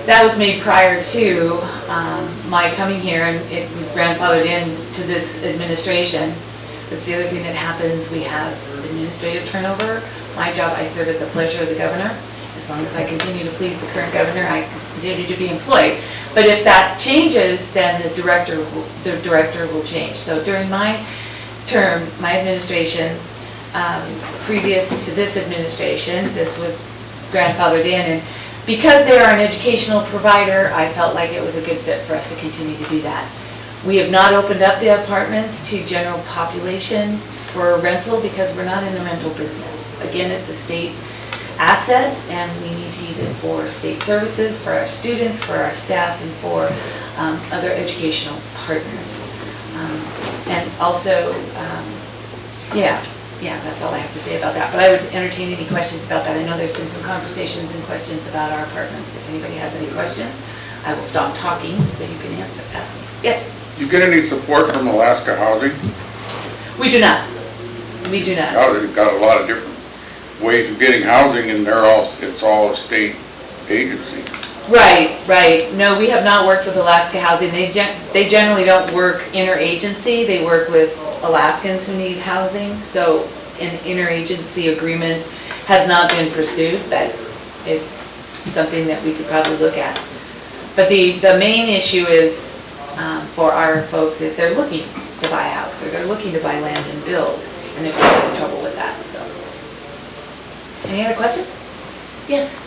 that was made prior to my coming here, and it was grandfathered in to this administration. That's the other thing that happens. We have administrative turnover. My job, I serve at the pleasure of the governor. As long as I continue to please the current governor, I continue to be employed. But if that changes, then the director will change. So during my term, my administration, previous to this administration, this was grandfathered in, and because they are an educational provider, I felt like it was a good fit for us to continue to do that. We have not opened up the apartments to general population for rental because we're not in the rental business. Again, it's a state asset, and we need to use it for state services, for our students, for our staff, and for other educational partners. And also, that's all I have to say about that. But I would entertain any questions about that. I know there's been some conversations and questions about our apartments. If anybody has any questions, I will stop talking so you can ask me. Yes? You get any support from Alaska Housing? We do not. We do not. Oh, they've got a lot of different ways of getting housing, and it's all a state agency. Right. No, we have not worked with Alaska Housing. They generally don't work interagency. They work with Alaskans who need housing. So an interagency agreement has not been pursued, but it's something that we could probably look at. But the main issue is for our folks is they're looking to buy a house, or they're looking to buy land and build, and they're just having trouble with that. So, any other questions? Yes.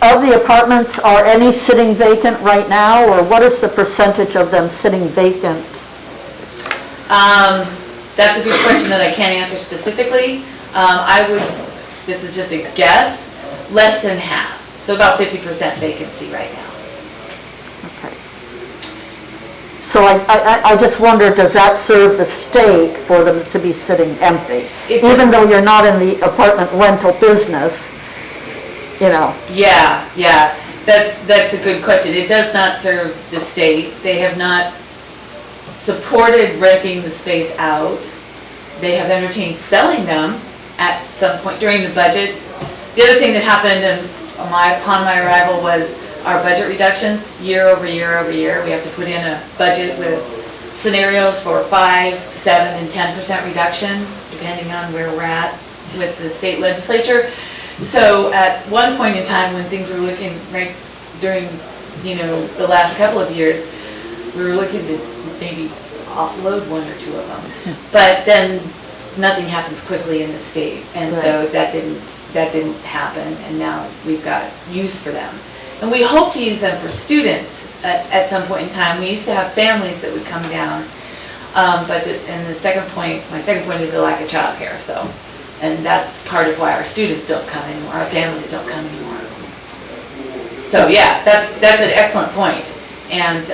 Of the apartments, are any sitting vacant right now, or what is the percentage of them sitting vacant? That's a good question that I can't answer specifically. This is just a guess, less than half. So about 50% vacancy right now. Okay. So I just wonder, does that serve the state for them to be sitting empty? Even though you're not in the apartment rental business, you know? Yeah, that's a good question. It does not serve the state. They have not supported renting the space out. They have entertained selling them at some point during the budget. The other thing that happened upon my arrival was our budget reductions year over year over year. We have to put in a budget with scenarios for 5%, 7%, and 10% reduction, depending on where we're at with the state legislature. So at one point in time when things were looking right during, the last couple of years, we were looking to maybe offload one or two of them. But then nothing happens quickly in the state, and so that didn't happen, and now we've got use for them. And we hope to use them for students at some point in time. We used to have families that would come down, but my second point is the lack of childcare. So, and that's part of why our students don't come anymore, our families don't come anymore. So yeah, that's an excellent point. And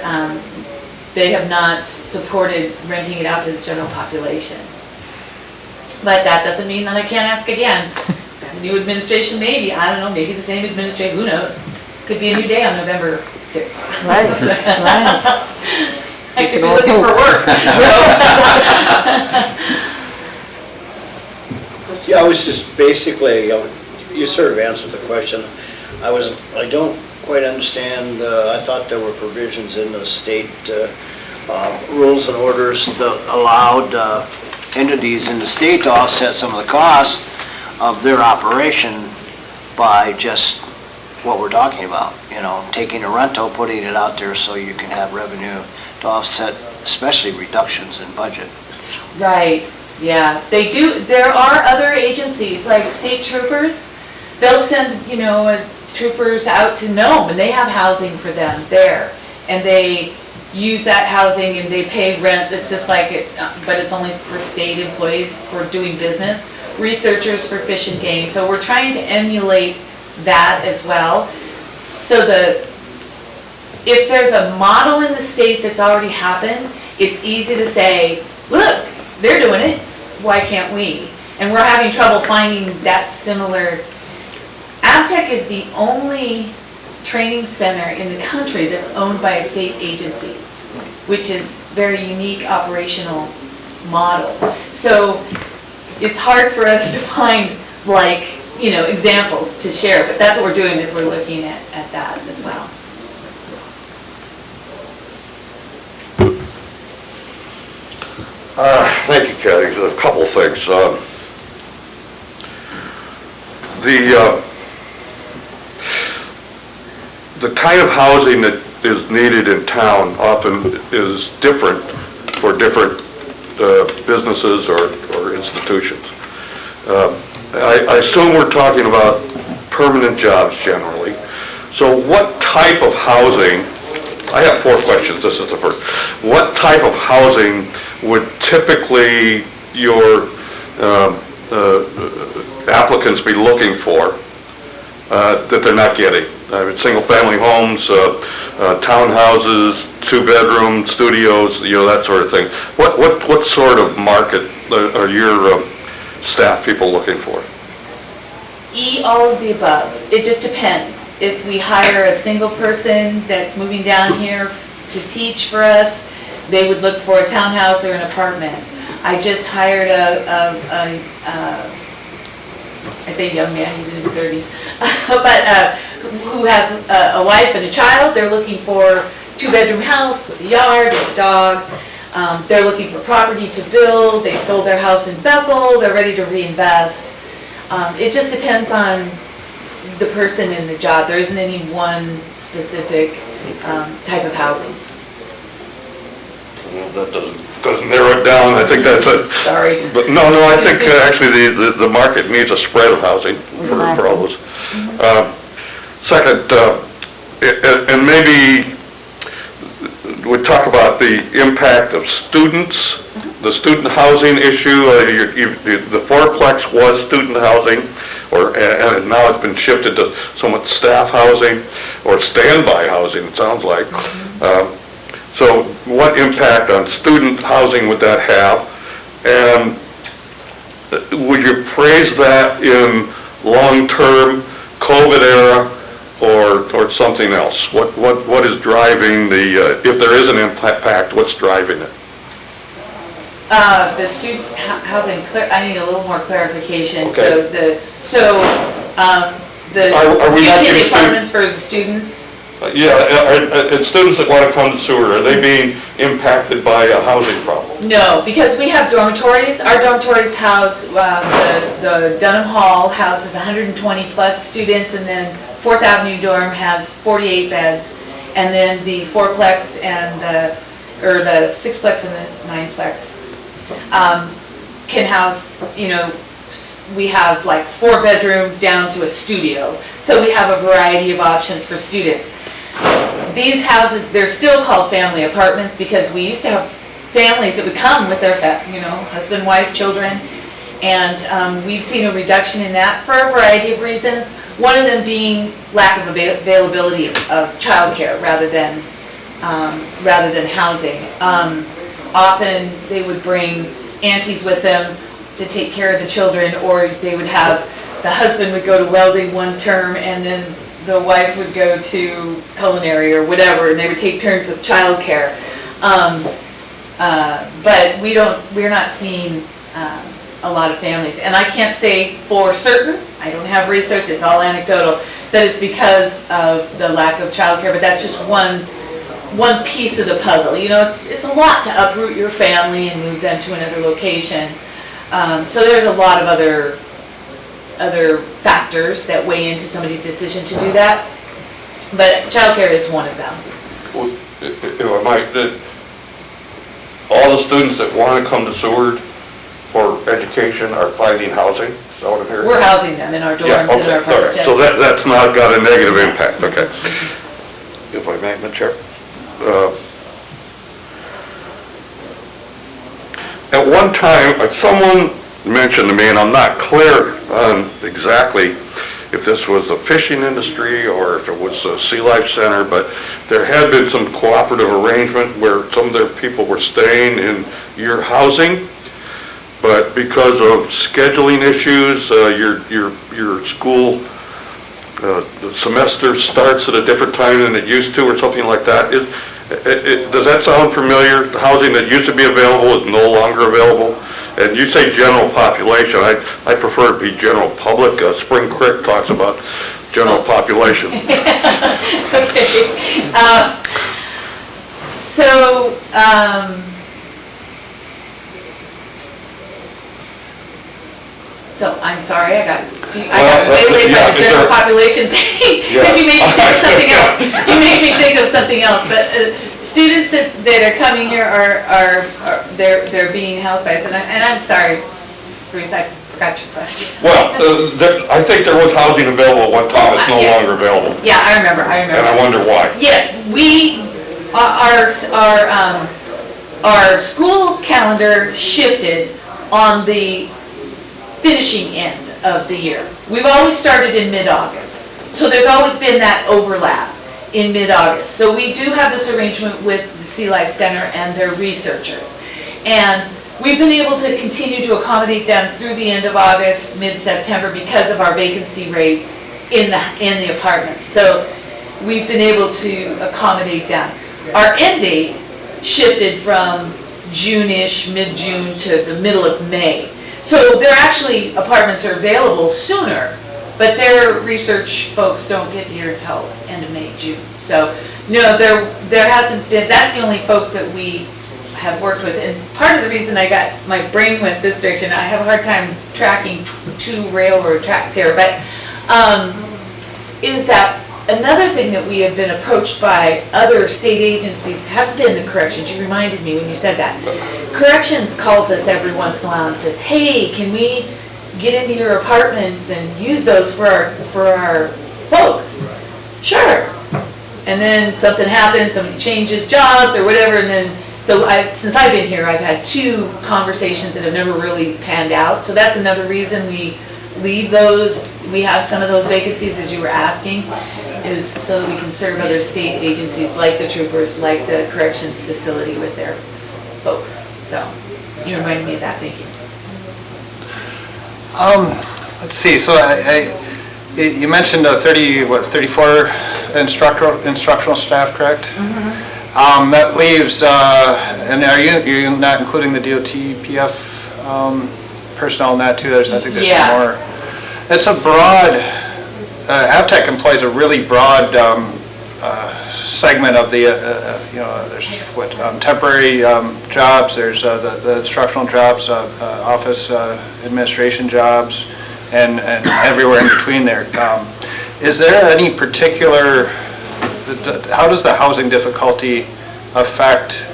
they have not supported renting it out to the general population. But that doesn't mean that I can't ask again. The new administration, maybe, I don't know, maybe the same administration, who knows? Could be a new day on November 6th. Right, right. I could be looking for work, so. Yeah, I was just basically, you sort of answered the question. I don't quite understand, I thought there were provisions in the state rules and orders that allowed entities in the state to offset some of the costs of their operation by just what we're talking about, taking a rental, putting it out there so you can have revenue to offset, especially reductions in budget. Right, yeah, they do. There are other agencies, like state troopers. They'll send, troopers out to Nome, and they have housing for them there. And they use that housing and they pay rent. It's just like it, but it's only for state employees for doing business. Researchers for fish and game. So we're trying to emulate that as well. So if there's a model in the state that's already happened, it's easy to say, look, they're doing it, why can't we? And we're having trouble finding that similar. AvTech is the only training center in the country that's owned by a state agency, which is very unique operational model. So it's hard for us to find examples to share, but that's what we're doing, is we're looking at that as well. Thank you, Kathy. A couple of things. The kind of housing that is needed in town often is different for different businesses or institutions. I assume we're talking about permanent jobs generally. So what type of housing, I have 4 questions, this is the first. What type of housing would typically your applicants be looking for that they're not getting? Single-family homes, townhouses, 2-bedroom studios, that sort of thing. What sort of market are your staff people looking for? All of the above. It just depends. If we hire a single person that's moving down here to teach for us, they would look for a townhouse or an apartment. I just hired I say young man, he's in his 30s, but who has a wife and a child. They're looking for 2-bedroom house with a yard, with a dog. They're looking for property to build. They sold their house in Bethel. They're ready to reinvest. It just depends on the person and the job. There isn't any one specific type of housing. Well, that doesn't narrow it down. I think that's Sorry. But no, I think actually the market needs a spread of housing for all those. Second, and maybe we talk about the impact of students, the student housing issue. The fourplex was student housing, and now it's been shifted to somewhat staff housing or standby housing, it sounds like. So what impact on student housing would that have? And would you phrase that in long-term COVID era or something else? What is driving if there is an impact, what's driving it? The student housing, I need a little more clarification. Okay. Are we using apartments for students? And students that want to come to Seward, are they being impacted by a housing problem? No, because we have dormitories. Our dormitories house, the Dunham Hall houses 120 plus students, and then 4th Avenue dorm has 48 beds, and then the fourplex and or the 6-plex and the 9-plex, can house, we have like 4-bedroom down to a studio. So we have a variety of options for students. These houses, they're still called family apartments because we used to have families that would come with their, husband, wife, children. And we've seen a reduction in that for a variety of reasons. One of them being lack of availability of childcare rather than housing. Often they would bring aunties with them to take care of the children, or they would have, the husband would go to welding one term and then the wife would go to culinary or whatever, and they would take turns with childcare. But we're not seeing a lot of families. And I can't say for certain, I don't have research, it's all anecdotal, that it's because of the lack of childcare, but that's just one piece of the puzzle. It's a lot to uproot your family and move them to another location. So there's a lot of other factors that weigh into somebody's decision to do that, but childcare is one of them. If I might, all the students that want to come to Seward for education are finding housing? Is that what I'm hearing? We're housing them in our dorms Yeah, and okay, our apartments. all right. So that's not got a negative impact, okay. If I may, Madam Chair. At one time, someone mentioned to me, and I'm not clear on exactly if this was the fishing industry or if it was a Sea Life Center, but there had been some cooperative arrangement where some of their people were staying in your housing, but because of scheduling issues, your school, the semester starts at a different time than it used to or something like that. Does that sound familiar? The housing that used to be available is no longer available? And you say general population, I prefer it to be general public. Spring Creek talks about general population. Okay. So I'm sorry, I got waylaid by the general population thing, because you made me think of something else. You made me think of something else, but students that are coming here they're being housed by us, and I'm sorry, Bruce, I forgot your question. Well, I think there was housing available at one time, it's no longer available. Yeah, I remember. And I wonder why. Yes, our school calendar shifted on the finishing end of the year. We've always started in mid-August. So there's always been that overlap in mid-August. So we do have this arrangement with the Sea Life Center and their researchers. And we've been able to continue to accommodate them through the end of August, mid-September, because of our vacancy rates in the apartments. So we've been able to accommodate them. Our end date shifted from June-ish, mid-June to the middle of May. So their apartments are available sooner, but their research folks don't get here until end of May, June. So no, there hasn't been, that's the only folks that we have worked with. And part of the reason my brain went this direction, I have a hard time tracking two railroad tracks here, but is that another thing that we have been approached by other state agencies has been the corrections. You reminded me when you said that. Corrections calls us every once in a while and says, hey, can we get into your apartments and use those for our folks? Sure. And then something happens, somebody changes jobs or whatever, and then, so since I've been here, I've had 2 conversations that have never really panned out. So that's another reason we leave those, we have some of those vacancies, as you were asking, is so that we can serve other state agencies like the troopers, like the corrections facility with their folks. So you reminded me of that, thank you. Let's see, so you mentioned 34 instructional staff, correct? Mm-hmm. That leaves, and you're not including the DOT-PF personnel in that too? I think there's some more. It's a broad, AvTech employs a really broad segment of the, there's temporary jobs, there's the instructional jobs, office administration jobs, and everywhere in between there. Is there any particular, how does the housing difficulty affect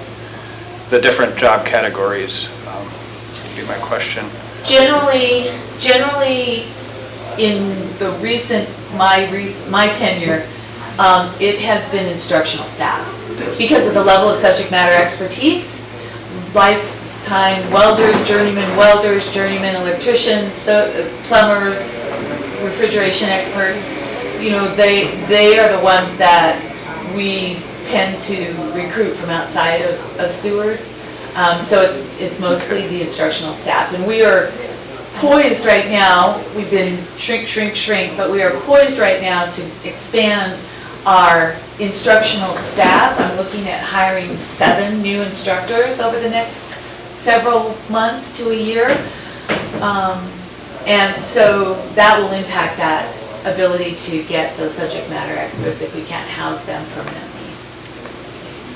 the different job categories? Would be my question. Generally, in the my tenure, it has been instructional staff. Because of the level of subject matter expertise, lifetime welders, journeyman electricians, the plumbers, refrigeration experts, you know, they are the ones that we tend to recruit from outside of Seward. So it's mostly the instructional staff. And we are poised right now, we've been shrink, but we are poised right now to expand our instructional staff. I'm looking at hiring 7 new instructors over the next several months to a year. And so that will impact that ability to get those subject matter experts if we can't house them permanently.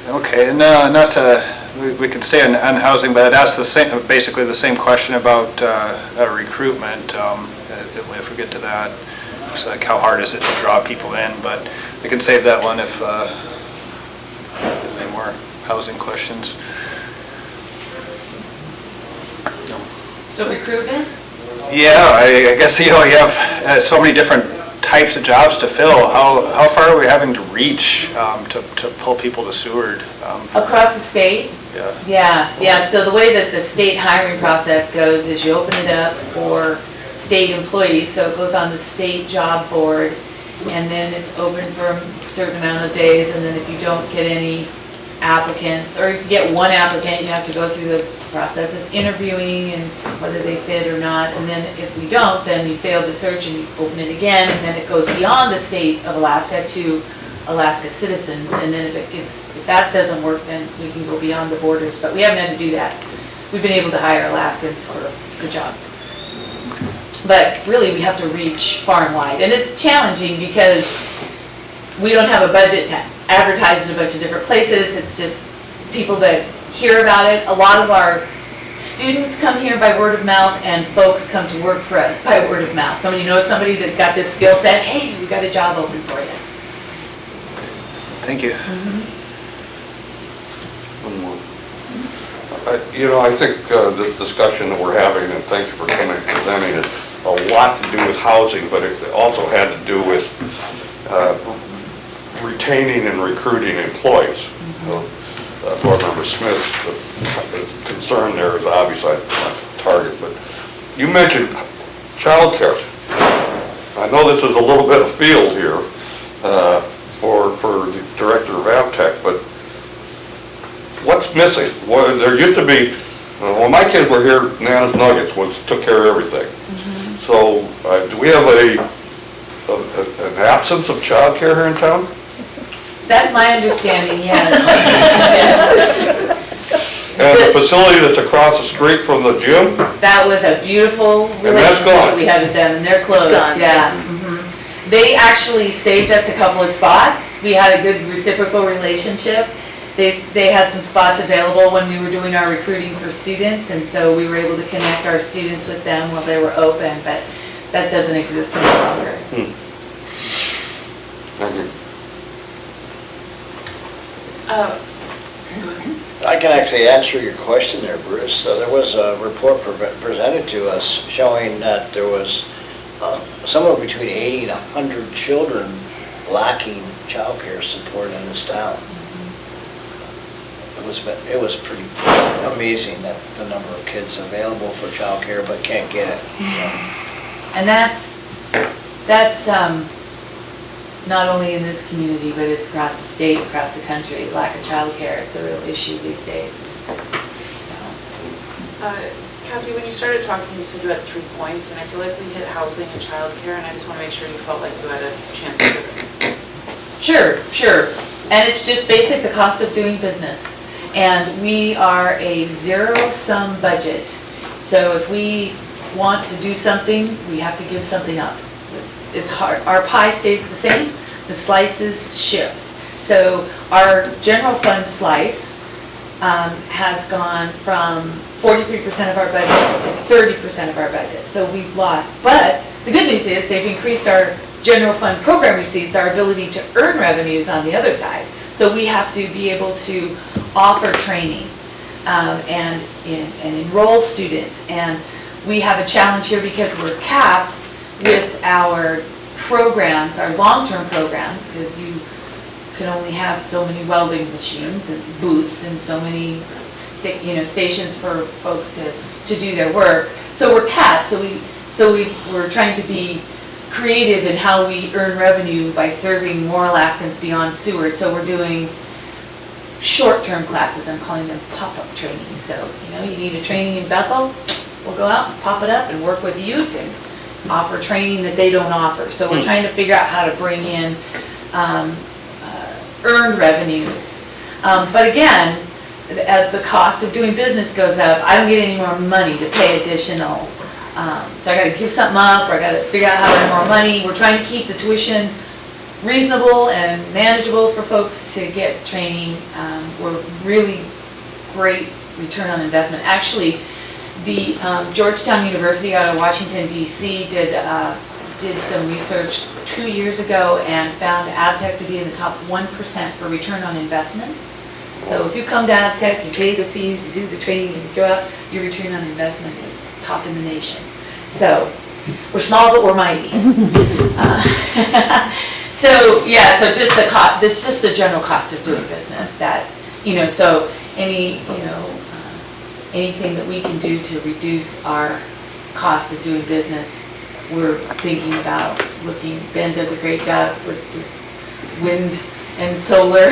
Okay, and not to, we can stay on housing, but I'd ask basically the same question about recruitment, if we get to that. It's like, how hard is it to draw people in? But we can save that one if any more housing questions. So recruitment? Yeah, I guess, you know, you have so many different types of jobs to fill. How far are we having to reach to pull people to Seward? Across the state? Yeah, so the way that the state hiring process goes is you open it up for state employees, so it goes on the state job board, and then it's open for a certain amount of days, and then if you don't get any applicants, or if you get one applicant, you have to go through the process of interviewing and whether they fit or not, and then if we don't, then you fail the search and you open it again, and then it goes beyond the state of Alaska to Alaska citizens, and then if that doesn't work, then we can go beyond the borders, but we haven't had to do that. We've been able to hire Alaskans for the jobs. But really, we have to reach far and wide, and it's challenging because we don't have a budget to advertise in a bunch of different places. It's just people that hear about it. A lot of our students come here by word of mouth, and folks come to work for us by word of mouth. Somebody knows somebody that's got this skill set. Hey, we got a job open for you. Thank you. You know, I think this discussion that we're having, and thank you for coming and presenting it, a lot to do with housing, but it also had to do with retaining and recruiting employees. Board Member Smith's the concern there is obviously not the target, but you mentioned childcare. I know this is a little bit of field here for the director of AvTech, but what's missing? There used to be, when my kids were here, Nana's Nuggets took care of everything. So do we have an absence of childcare here in town? That's my understanding, yes. And the facility that's across the street from the gym? That was a beautiful relationship we had with them, and they're closed, yeah. They actually saved us a couple of spots. We had a good reciprocal relationship. They had some spots available when we were doing our recruiting for students, and so we were able to connect our students with them while they were open, but that doesn't exist any longer. Thank you. I can actually answer your question there, Bruce. So there was a report presented to us showing that there was somewhere between 80 and 100 children lacking childcare support in this town. It was pretty amazing that the number of kids available for childcare but can't get it. And that's not only in this community, but it's across the state, across the country. Lack of childcare, it's a real issue these days. Kathy, when you started talking, you said you had 3 points, and I feel like we hit housing and childcare, and I just want to make sure you felt like you had a chance to. Sure. And it's just basic, the cost of doing business. And we are a zero-sum budget. So if we want to do something, we have to give something up. It's hard. Our pie stays the same, the slices shift. So our general fund slice has gone from 43% of our budget to 30% of our budget. So we've lost. But the good news is they've increased our general fund program receipts, our ability to earn revenues on the other side. So we have to be able to offer training. and enroll students. And we have a challenge here because we're capped with our programs, our long-term programs, because you can only have so many welding machines and booths and so many stations for folks to do their work. So we're capped, so we're trying to be creative in how we earn revenue by serving more Alaskans beyond Seward. So we're doing short-term classes, I'm calling them pop-up trainings. So, you need a training in Bethel, we'll go out and pop it up and work with you to offer training that they don't offer. So we're trying to figure out how to bring in earned revenues. But again, as the cost of doing business goes up, I don't get any more money to pay additional. So I gotta give something up, or I gotta figure out how to earn more money. We're trying to keep the tuition reasonable and manageable for folks to get training. We're really great return on investment. Actually, the Georgetown University out of Washington, D.C. did some research 2 years ago and found AvTech to be in the top 1% for return on investment. So if you come to AvTech, you pay the fees, you do the training, and you go out, your return on investment is top in the nation. So we're small, but we're mighty. So yeah, so just the cost, it's just the general cost of doing business that, so anything that we can do to reduce our cost of doing business, we're thinking about looking. Ben does a great job with wind and solar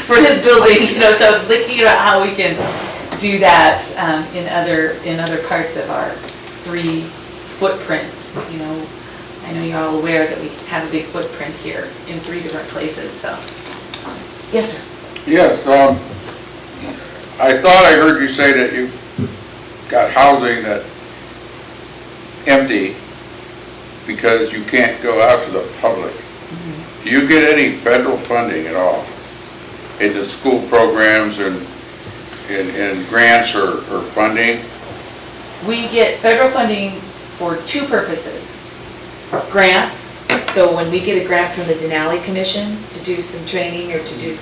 for his building, so looking at how we can do that in other parts of our 3 footprints. I know you're all aware that we have a big footprint here in 3 different places, so. Yes, sir. Yes, I thought I heard you say that you got housing that empty because you can't go out to the public. Do you get any federal funding at all into school programs and grants or funding? We get federal funding for 2 purposes. Grants, so when we get a grant from the Denali Commission to do some training or to do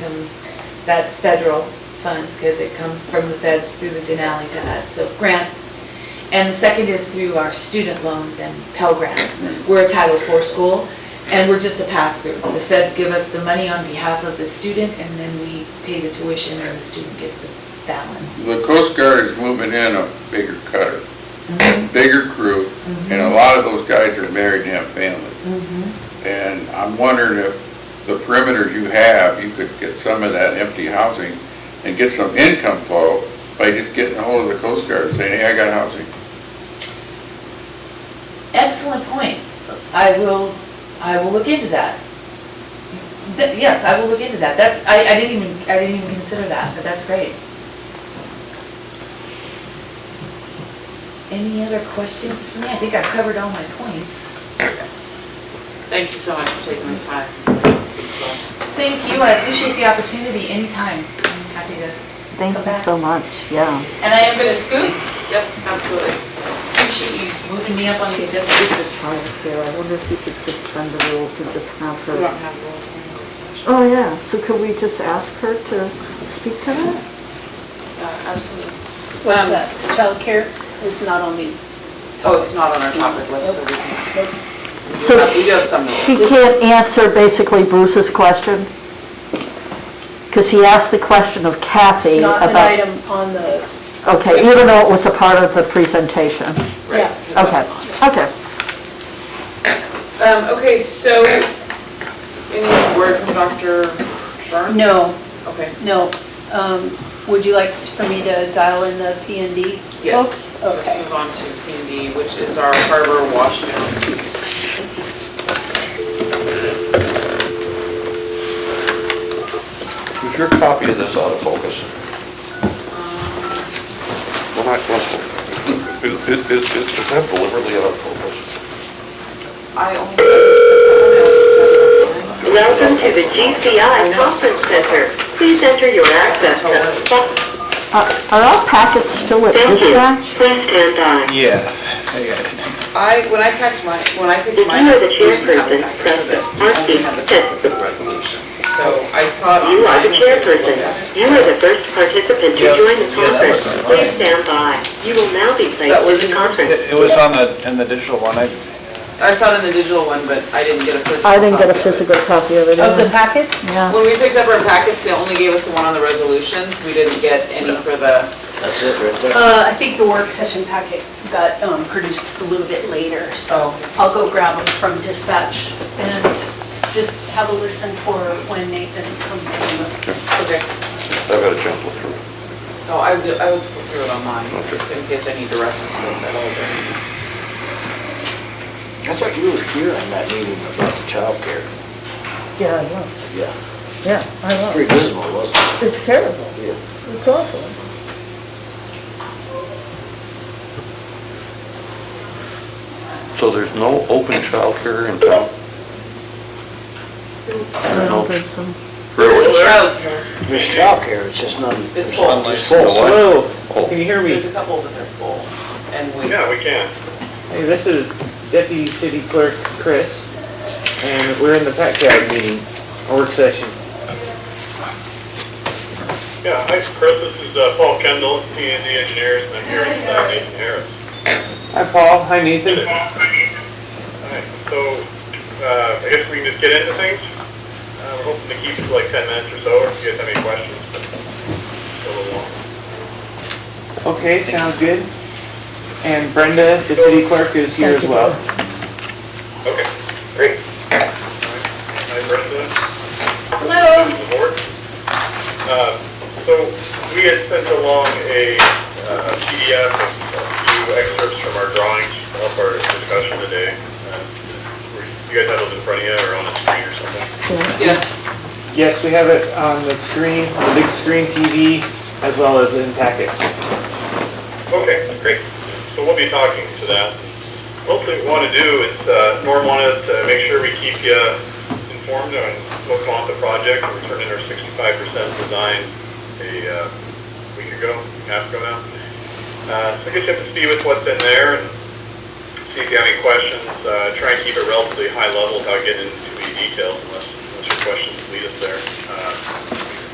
that's federal funds because it comes from the feds through the Denali to us, so grants. And the second is through our student loans and Pell Grants. We're a Title IV school, and we're just a pass-through. The feds give us the money on behalf of the student, and then we pay the tuition, and the student gets the balance. The Coast Guard is moving in a bigger cutter, bigger crew, and a lot of those guys are married and have families. And I'm wondering if the perimeters you have, you could get some of that empty housing and get some income flow by just getting a hold of the Coast Guard and saying, hey, I got housing. Excellent point. I will look into that. Yes, I will look into that. I didn't even consider that, but that's great. Any other questions for me? I think I've covered all my points. Thank you so much for taking the time to speak to us. Thank you. I appreciate the opportunity anytime. I'm happy to Thank come you back. so much, yeah. And I am going to scoot. Yep, absolutely. Appreciate you moving me up on the agenda. I wonder if you could suspend the rules and just have We her. don't have rules for any session. Oh, yeah, so could we just ask her to speak to that? Absolutely. What's that? Childcare is not on the, Oh, it's not on our topic list, so we can, So we do have some he notes. can't answer basically Bruce's question? Because he asked the question of Kathy it's not an about, item on the, okay, even though it was a part of the presentation. Right, yes. so Okay, that's on. okay. Okay, so, any word from Dr. Burns? No. Okay. No. Would you like for me to dial in the P&D Yes. folks? Let's Okay. move on to P&D, which is our harbor washout. Is your copy of this out of focus? Is that deliberately out of focus? I only. Welcome to the GCI Conference Center. Please enter your access code. Are our packets still at Thank this you. guy? Please stand by. Yeah, I got it. When I picked If mine. you are the we didn't have a chairperson, packet for press this. the We only had the R key. topic resolution. So I saw it You are the online. chairperson. You are the first participant to join the conference. Please stand by. You will now be That placed wasn't in the yours? conference. It was in the digital one. I saw it in the digital one, but I didn't get a physical I didn't get a copy of it. physical copy of it. Of the either. packets? Yeah. When we picked up our packets, they only gave us the one on the resolutions. We didn't get any for the, That's it right there. I think the work session packet got produced a little bit later, so I'll go grab them from dispatch and just have a listen for when Nathan comes in. okay. I've got a chance to look through it. Oh, I would flip through it online, just in case I need to reference it at all documents. I thought you were here on that meeting about the childcare. Yeah, I was. Yeah. Yeah, I was. Pretty visible, wasn't it? It's terrible. Yeah. It's awful. So there's no open childcare in town? I don't think so. Really? There's childcare, it's just not. It's full. It's full. Oh. Hello, can you hear me? There's a couple that are full and we. Yeah, we can. Hey, this is Deputy City Clerk Chris, and we're in the PACAB meeting, a work session. Yeah, hi Chris, this is Paul Kendall, P&D Engineers, and I'm here with Nathan Harris. Hi Paul, hi Nathan. Alright, so I guess we can just get into things. We're hoping to keep it to like 10 minutes or so, if you guys have any questions. But it's a little long. Okay, sounds good. And Brenda, the city clerk, is here as well. Okay, great. Alright, hi Brenda. Hello. Welcome to the board. So we had sent along a PDF of a few excerpts from our drawings to help our discussion today. You guys have those in front of you or on the screen or something? Yes. Yes, we have it on the screen, the big screen TV, as well as in packets. Okay, great. So we'll be talking to that. Mostly what we want to do is, Norm wanted to make sure we keep you informed on what's going on with the project. We turned in our 65% design a week ago, half ago now. So I guess you have to speed with what's in there and see if you have any questions. Try and keep it relatively high level without getting into too many details unless your questions lead us there.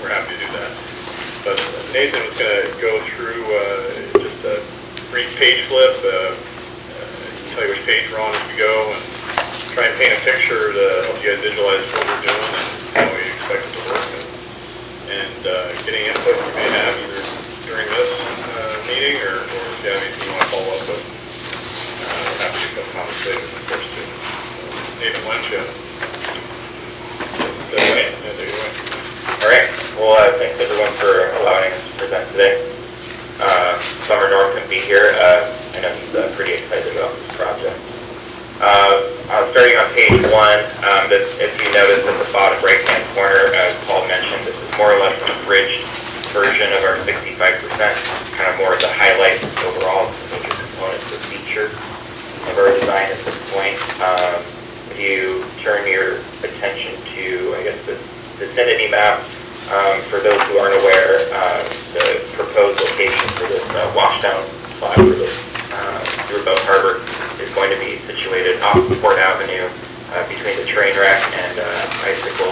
We're happy to do that. But Nathan was going to go through just a brief page flip, tell you which page we're on as we go, and try and paint a picture to help you guys visualize what we're doing and how we expect it to work. And getting input you may have either during this meeting or if you have anything you want to follow up with. We're happy to have conversations, of course, too. So, Nathan, why don't you? There you go. All right. Well, thanks everyone for allowing us to present today. Summer Norm couldn't be here. I know he's pretty excited about this project. Starting on page 1, if you notice at the bottom right-hand corner, as Paul mentioned, this is more or less an abridged version of our 65%, kind of more of the highlights overall, the major components or features of our design at this point. If you turn your attention to, I guess, the vicinity map, for those who aren't aware, the proposed location for this washdown spot for this riverboat harbor is going to be situated off Port Avenue between the train wreck and Icicle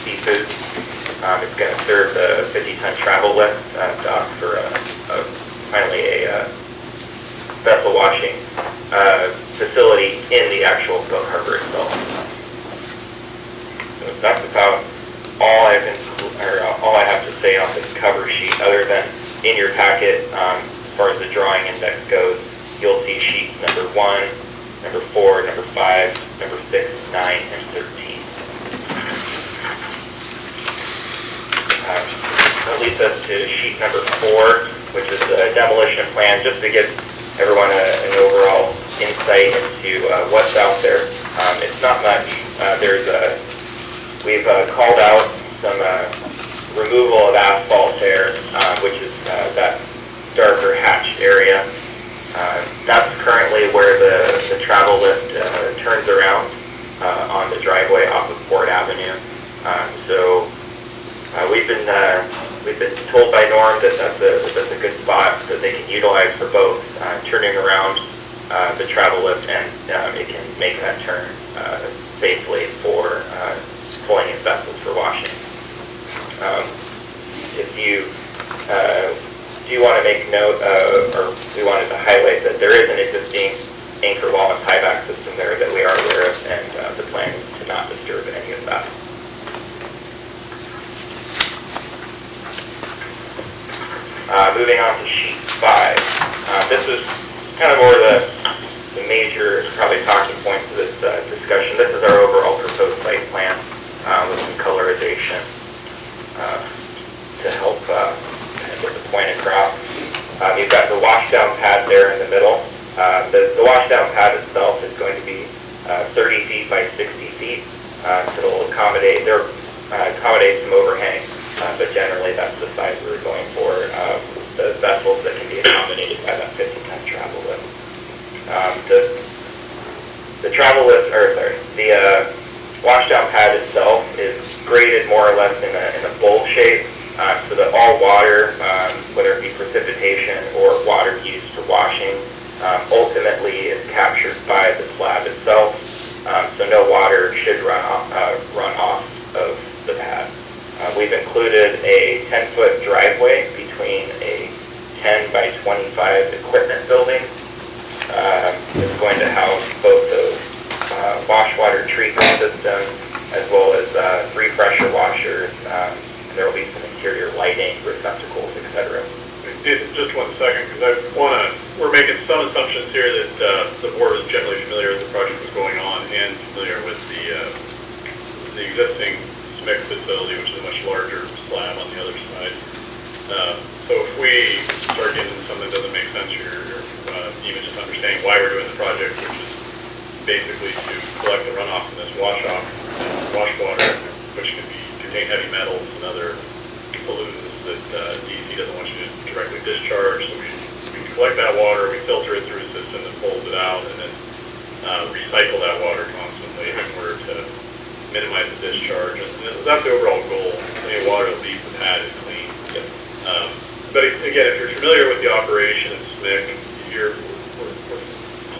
Seafood. It's going to serve the 50-ton travel lift dock for finally a vessel washing facility in the actual boat harbor itself. So that's about all I have to say on this cover sheet, other than in your packet, as far as the drawing index goes, you'll see sheets number 1, number 4, number 5, number 6, 9, and 13. That leads us to sheet number 4, which is the demolition plan, just to give everyone an overall insight into what's out there. It's not much. We've called out some removal of asphalt there, which is that darker hatched area. That's currently where the travel lift turns around on the driveway off of Port Avenue. So we've been told by Norm that that's a good spot that they can utilize for both turning around the travel lift and it can make that turn safely for pulling in vessels for washing. If you do want to make note, or we wanted to highlight that there is an existing anchor wall and tieback system there that we are aware of, and the plan is to not disturb any of that. Moving on to sheet 5. This is kind of more the major, probably talking points of this discussion. This is our overall proposed site plan with some colorization to help kind of get the point across. You've got the washdown pad there in the middle. The washdown pad itself is going to be 30 feet by 60 feet, so it'll accommodate some overhang, but generally that's the size we're going for. The vessels that can be accommodated by that 50-ton travel lift. The travel lift, the washdown pad itself is graded more or less in a bowl shape, so that all water, whether it be precipitation or water used for washing, ultimately is captured by the slab itself, so no water should run off of the pad. We've included a 10-foot driveway between a 10 by 25 equipment building. It's going to house both those washwater treatment systems as well as 3 pressure washers. There will be some interior lighting, receptacles, etc. Just 1 second, because we're making some assumptions here that the board is generally familiar with the project that's going on and familiar with the existing SMIC facility, which is a much larger slab on the other side. So if we start getting something that doesn't make sense here, or even just understanding why we're doing the project, which is basically to collect the runoff from this wash water, which can contain heavy metals and other pollutants that DEC doesn't want you to directly discharge. So we collect that water, we filter it through a system that pulls it out, and then recycle that water constantly in order to minimize the discharge. And that's the overall goal. Any water that leaves the pad is clean. But again, if you're familiar with the operation of SMIC, we're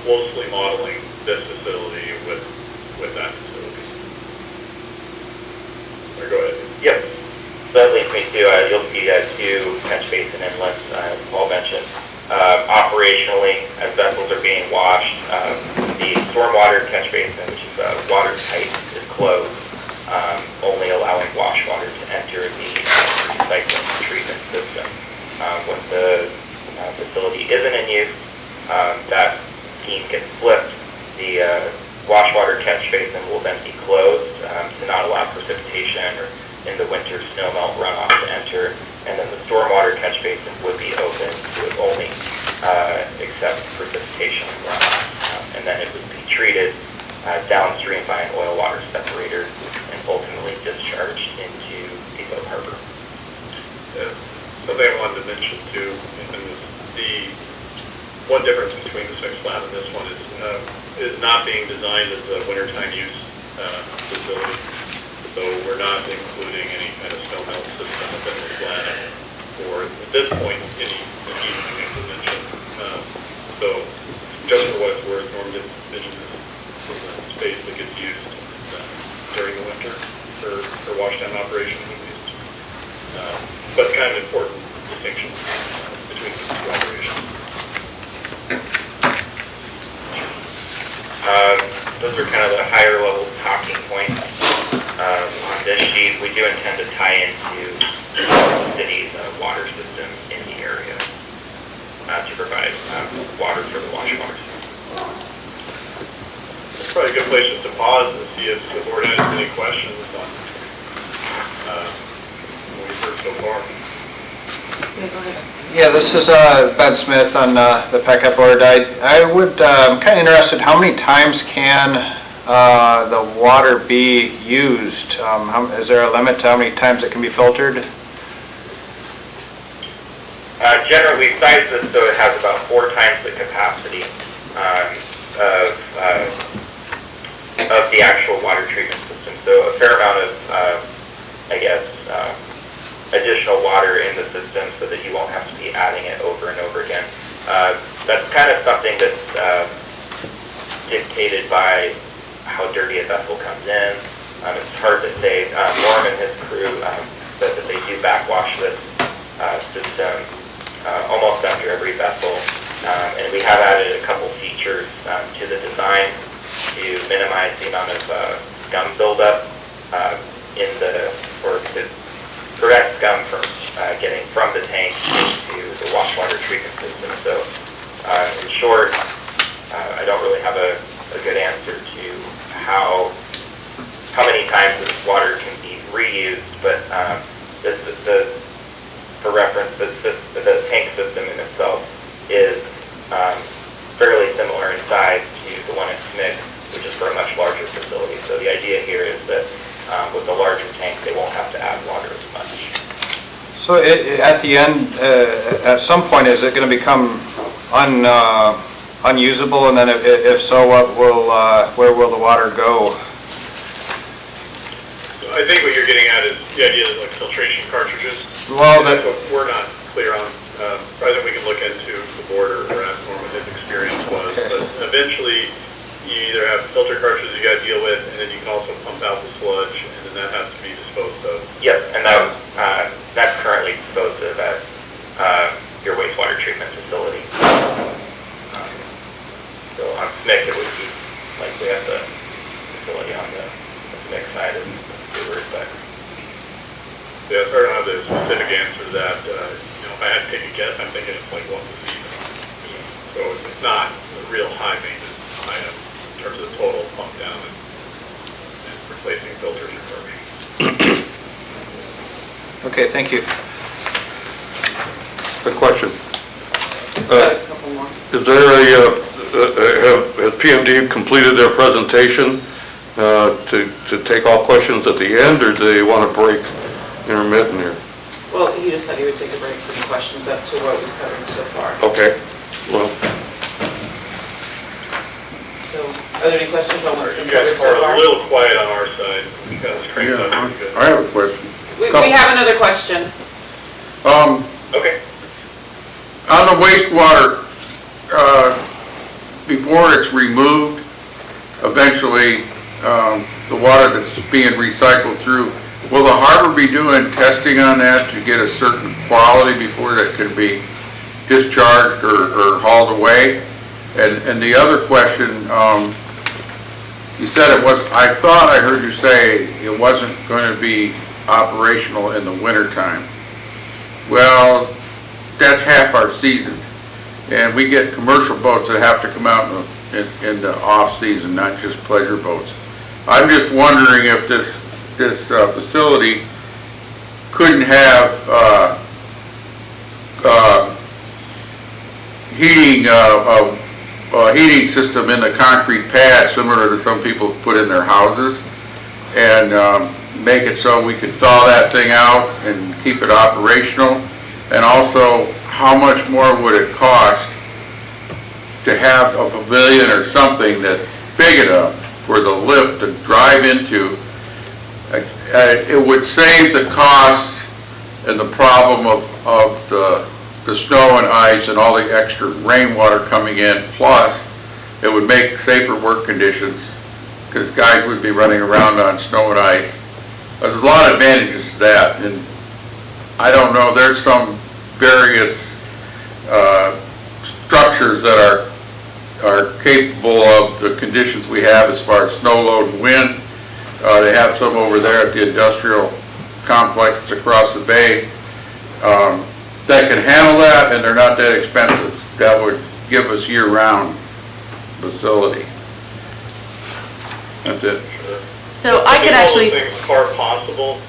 closely modeling this facility with that facility. Go ahead. Yep. So that leads me to, you'll see 2 catch basin inlets, as Paul mentioned. Operationally, as vessels are being washed, the stormwater catch basin, which is watertight, is closed, only allowing wash water to enter the recycling treatment system. When the facility isn't in use, that scheme gets flipped. The wash water catch basin will then be closed to not allow precipitation or in the winter snowmelt runoff to enter, and then the stormwater catch basin would be open to only accept precipitation and runoff, and then it would be treated downstream by an oil water separator and ultimately discharged into Depot Harbor. Something I wanted to mention too, and the one difference between the SMIC slab and this one is not being designed as a wintertime use facility. So we're not including any kind of snow melt system within the slab or at this point any implementation. So just for what it's worth, Norm did mention this is a space that gets used during the winter for washdown operations. But it's kind of an important distinction between the 2 operations. Those are kind of the higher level talking points. On this sheet, we do intend to tie into the city's water system in the area to provide water for the wash water system. It's probably a good place just to pause and see if the board has any questions on what we've heard so far. Yeah, this is Ben Smith on the PACAB board. I would kind of interested, how many times can the water be used? Is there a limit to how many times it can be filtered? Generally, we size this so it has about 4 times the capacity of the actual water treatment system. So a fair amount of, additional water in the system so that you won't have to be adding it over and over again. That's kind of something that's dictated by how dirty a vessel comes in. It's hard to say. Norm and his crew that they do backwash this system almost after every vessel. And we have added a couple features to the design to minimize the amount of scum buildup or to prevent scum from getting from the tank into the wastewater treatment system. So in short, I don't really have a good answer to how many times this water can be reused, but for reference, the tank system in itself is fairly similar in size to the one at Smith, which is for a much larger facility. So the idea here is that with the larger tank, they won't have to add water as much. So at the end, at some point, is it going to become unusable? And then if so, where will the water go? I think what you're getting at is the idea of like filtration cartridges. Well, that's what we're not clear on. Probably that we can look into the board or ask Norm what his experience was. Okay. But eventually, you either have filter cartridges you got to deal with, and then you can also pump out the sludge, and then that has to be disposed of. Yep, and that's currently disposed of at your wastewater treatment facility. So on SMIC, it would be likely at the facility on the SMIC side of the respect. Yeah, I don't have the specific answer to that. If I had to take a guess, I'm thinking it's like once a season. So it's not a real high maintenance item in terms of the total pump down and replacing filters or cartridges. Okay, thank you. Good question. A couple more. Is there has PMD completed their presentation to take all questions at the end, or do they want to break intermittent here? Well, he just said he would take a break from the questions up to what we've covered so far. Okay. Well. So, are there any questions on what's been You covered guys so are far? a little quiet on our side. We got this cranked up pretty good. I have a question. We have another question. Okay. On the wastewater, before it's removed, eventually, the water that's being recycled through, will the harbor be doing testing on that to get a certain quality before that can be discharged or hauled away? And the other question, you said it was, I thought I heard you say it wasn't going to be operational in the wintertime. Well, that's half our season. And we get commercial boats that have to come out in the off-season, not just pleasure boats. I'm just wondering if this facility couldn't have heating system in the concrete pad similar to some people put in their houses, and make it so we could thaw that thing out and keep it operational. And also, how much more would it cost to have a pavilion or something that's big enough for the lift to drive into? It would save the cost and the problem of the snow and ice and all the extra rainwater coming in, plus it would make safer work conditions because guys would be running around on snow and ice. There's a lot of advantages to that, and I don't know, there's some various structures that are capable of the conditions we have as far as snow load and wind. They have some over there at the industrial complex that's across the bay that can handle that, and they're not that expensive. That would give us year-round facility. That's it. So I could actually... All the things are possible.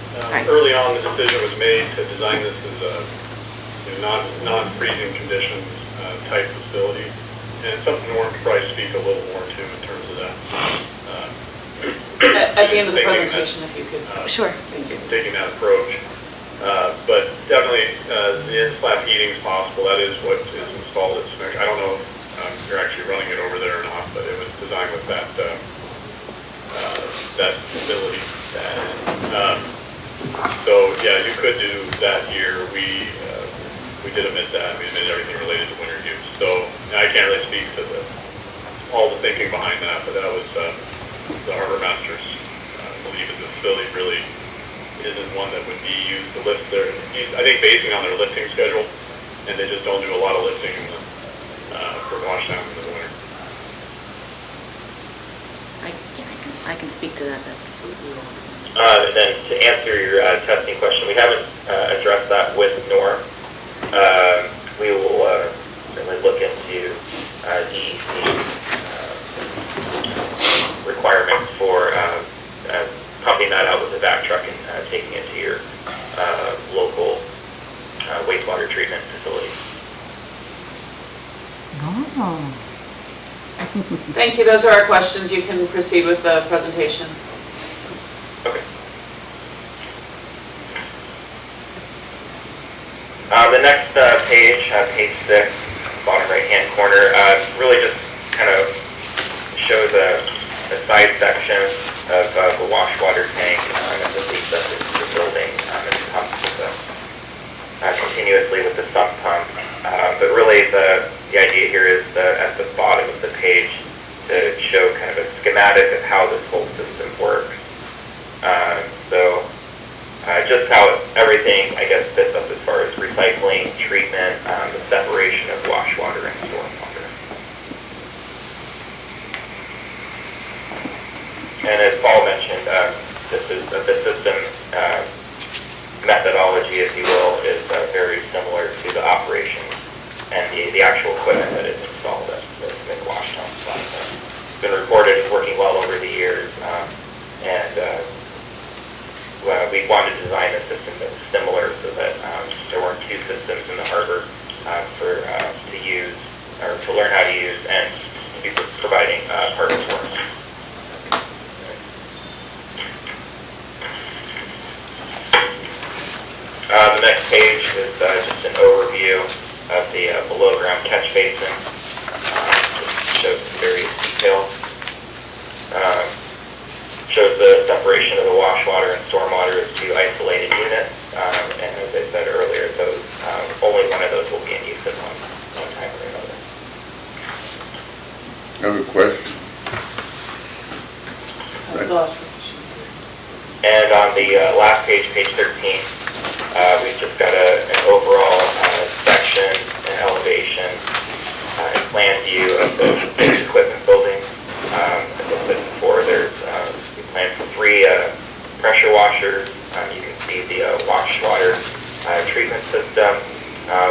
Early on, the decision was made to design this as a non-freezing conditions type facility. And it's something Norm could probably speak a little more to in terms of that. At the end of the presentation, if you could. Sure. Thank you. Taking that approach. But definitely the in-slab heating is possible. That is what is installed at SMIC. I don't know if you're actually running it over there or not, but it was designed with that ability. So yeah, you could do that here. We did omit that. We omitted everything related to winter use. So I can't really speak to all the thinking behind that, but that was the harbor masters believe that the facility really isn't one that would be used to lift their, I think basing on their lifting schedule, and they just don't do a lot of lifting in the, for wash down in the winter. I can speak to that. Then to answer your testing question, we haven't addressed that with Norm. We will certainly look into DEC requirements for pumping that out with a back truck and taking it to your local wastewater treatment facility. Oh. Thank you, those are our questions. You can proceed with the presentation. Okay. The next page, page 6, bottom right-hand corner, really just kind of shows a side section of the wash water tank and the leak that the building is pumped continuously with the sump pump. But really the idea here is at the bottom of the page to show kind of a schematic of how this whole system works. Just how everything, I guess, fits up as far as recycling, treatment, the separation of wash water and storm water. And as Paul mentioned, this is the system methodology, if you will, is very similar to the operation and the actual equipment that is installed at the Smith Wash Town plant. It's been reported as working well over the years, we wanted to design a system that was similar so that there weren't two systems in the harbor to use or to learn how to use and to be providing parts for us. The next page is just an overview of the below ground catch basin. Just shows some various details. Shows the separation of the wash water and storm water as two isolated units. And as I said earlier, those only one of those will be in use at one time or another. I have a question. And on the last page, page 13, we've just got an overall section and elevation and plan view of the equipment building. As I said before, we plan for 3 pressure washers. You can see the wash water treatment system.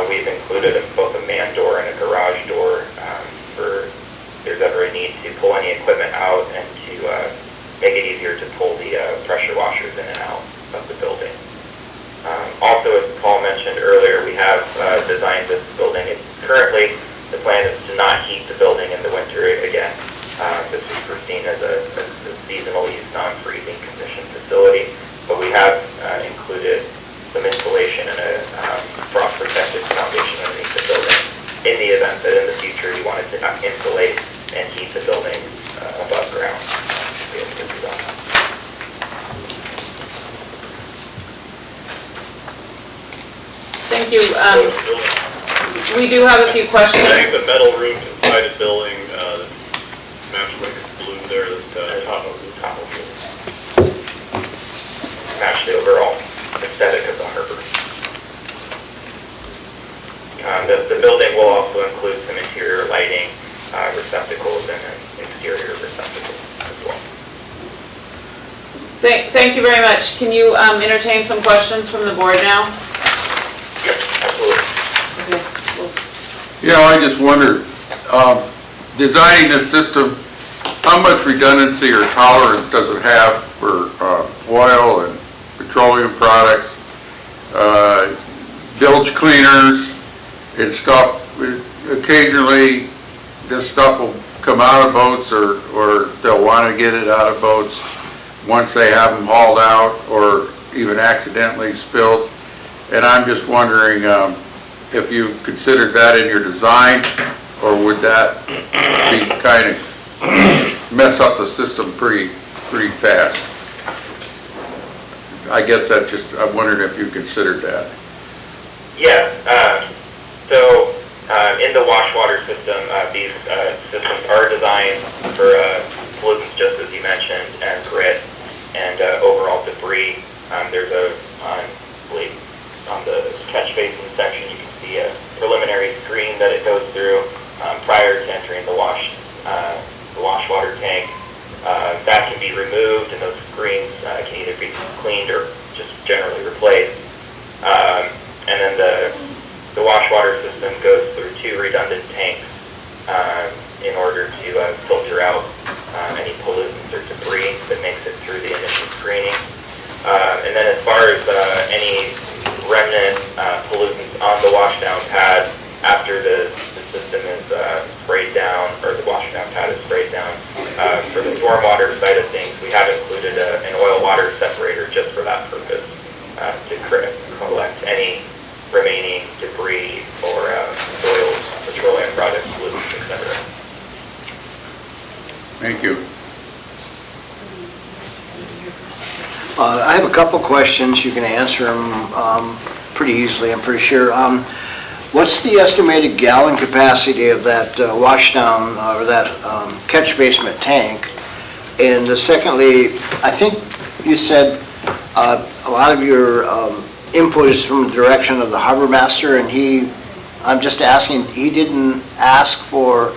We've included both a man door and a garage door for if there's ever a need to pull any equipment out and to make it easier to pull the pressure washers in and out of the building. Also, as Paul mentioned earlier, we have designed this building. Currently, the plan is to not heat the building in the winter again. This is foreseen as a seasonal use, non-freezing condition facility, but we have included some insulation and a frost-protected foundation underneath the building in the event that in the future you wanted to insulate and heat the building above ground. Be able to do that. Thank you. We do have a few questions. I think the metal roof inside the building, match like it's blue there, top of match the overall aesthetic of the harbor. The building will also include some interior lighting, receptacles, and an exterior receptacle as well. Thank you very much. Can you entertain some questions from the board now? Absolutely. You know, I just wondered, designing this system, how much redundancy or tolerance does it have for oil and petroleum products, bilge cleaners and stuff? Occasionally, this stuff will come out of boats or they'll want to get it out of boats once they have them hauled out or even accidentally spilled. And I'm just wondering if you considered that in your design, or would that be kind of mess up the system pretty fast? I guess that just, I'm wondering if you considered that. Yeah, so in the wash water system, these systems are designed for pollutants, just as you mentioned, and grit and overall debris. There's a cleaned or just generally replaced. And then the wash water system goes through 2 redundant tanks in order to filter out any pollutants or debris that makes it through the initial screening. And then as far as any remnant pollutants on the washdown pad after the system is sprayed down, or the washdown pad is sprayed down, for the stormwater side of things, we have included an oil water separator just for that purpose, to collect any remaining debris or oils, petroleum products, pollutants, etc. Thank you. I have a couple questions. You can answer them pretty easily, I'm pretty sure. What's the estimated gallon capacity of that washdown or that catch basement tank? And secondly, I think you said a lot of your input is from the direction of the harbor master, and I'm just asking, he didn't ask for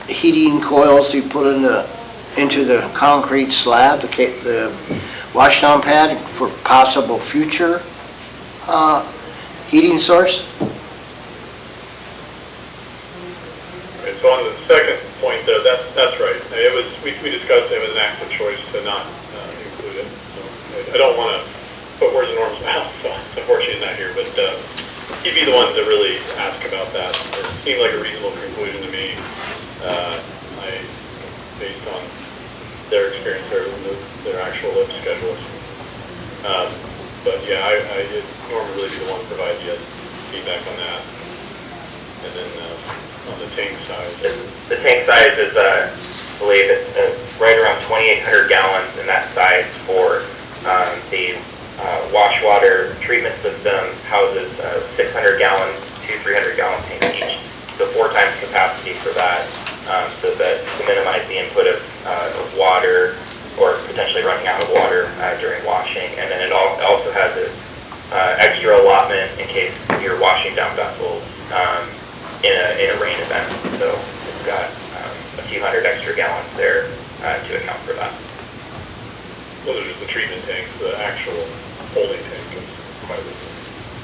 heating coils to be put into the concrete slab, the washdown pad, for possible future heating source? And so on the second point, though, that's right. It was, we discussed it was an active choice to not include it. So I don't want to put words in Norm's mouth, so unfortunately he's not here, but he'd be the one to really ask about that. It seemed like a reasonable conclusion to me, based on their experience, their actual lift schedules. But yeah, Norm would really be the one to provide you feedback on that. And then on the tank size. The tank size is, I believe it's right around 2,800 gallons in that size for the wash water treatment system. Houses 600 gallons, 300 gallon tanks each. So 4 times capacity for that, so that to minimize the input of water or potentially running out of water during washing. And then it also has an extra allotment in case you're washing down vessels in a rain event. So it's got a few hundred extra gallons there to account for that. Well, there's the treatment tank, the actual holding tank is quite a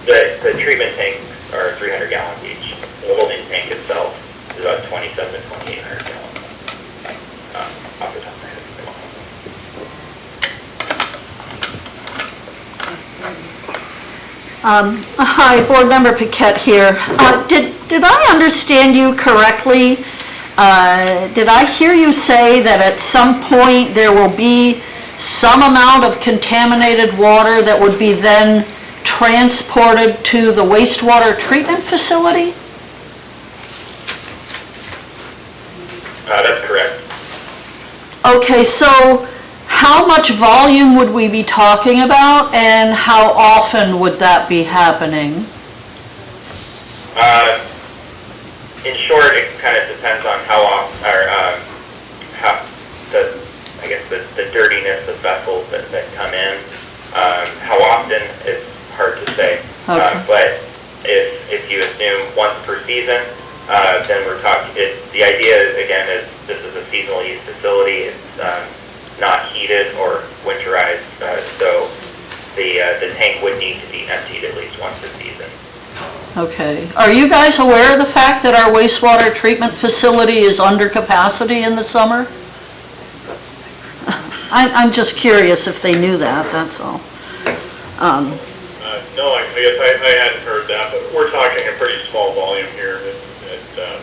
bit. The treatment tanks are 300 gallons each. The holding tank itself is about 2,700 to 2,800 gallons. Off the top of my head. Hi, Board Member Paquette here. Did I understand you correctly? Did I hear you say that at some point there will be some amount of contaminated water that would be then transported to the wastewater treatment facility? That's correct. Okay, so how much volume would we be talking about, and how often would that be happening? In short, it kind of depends on how often, or how the dirtiness of vessels that come in. How often is hard to say. Okay. But if you assume once per season, then we're talking. The idea again is this is a seasonal use facility. It's not heated or winterized, so the tank would need to be emptied at least once a season. Okay. Are you guys aware of the fact that our wastewater treatment facility is under capacity in the summer? I'm just curious if they knew that, that's all. No, I guess I hadn't heard that, but we're talking a pretty small volume here at the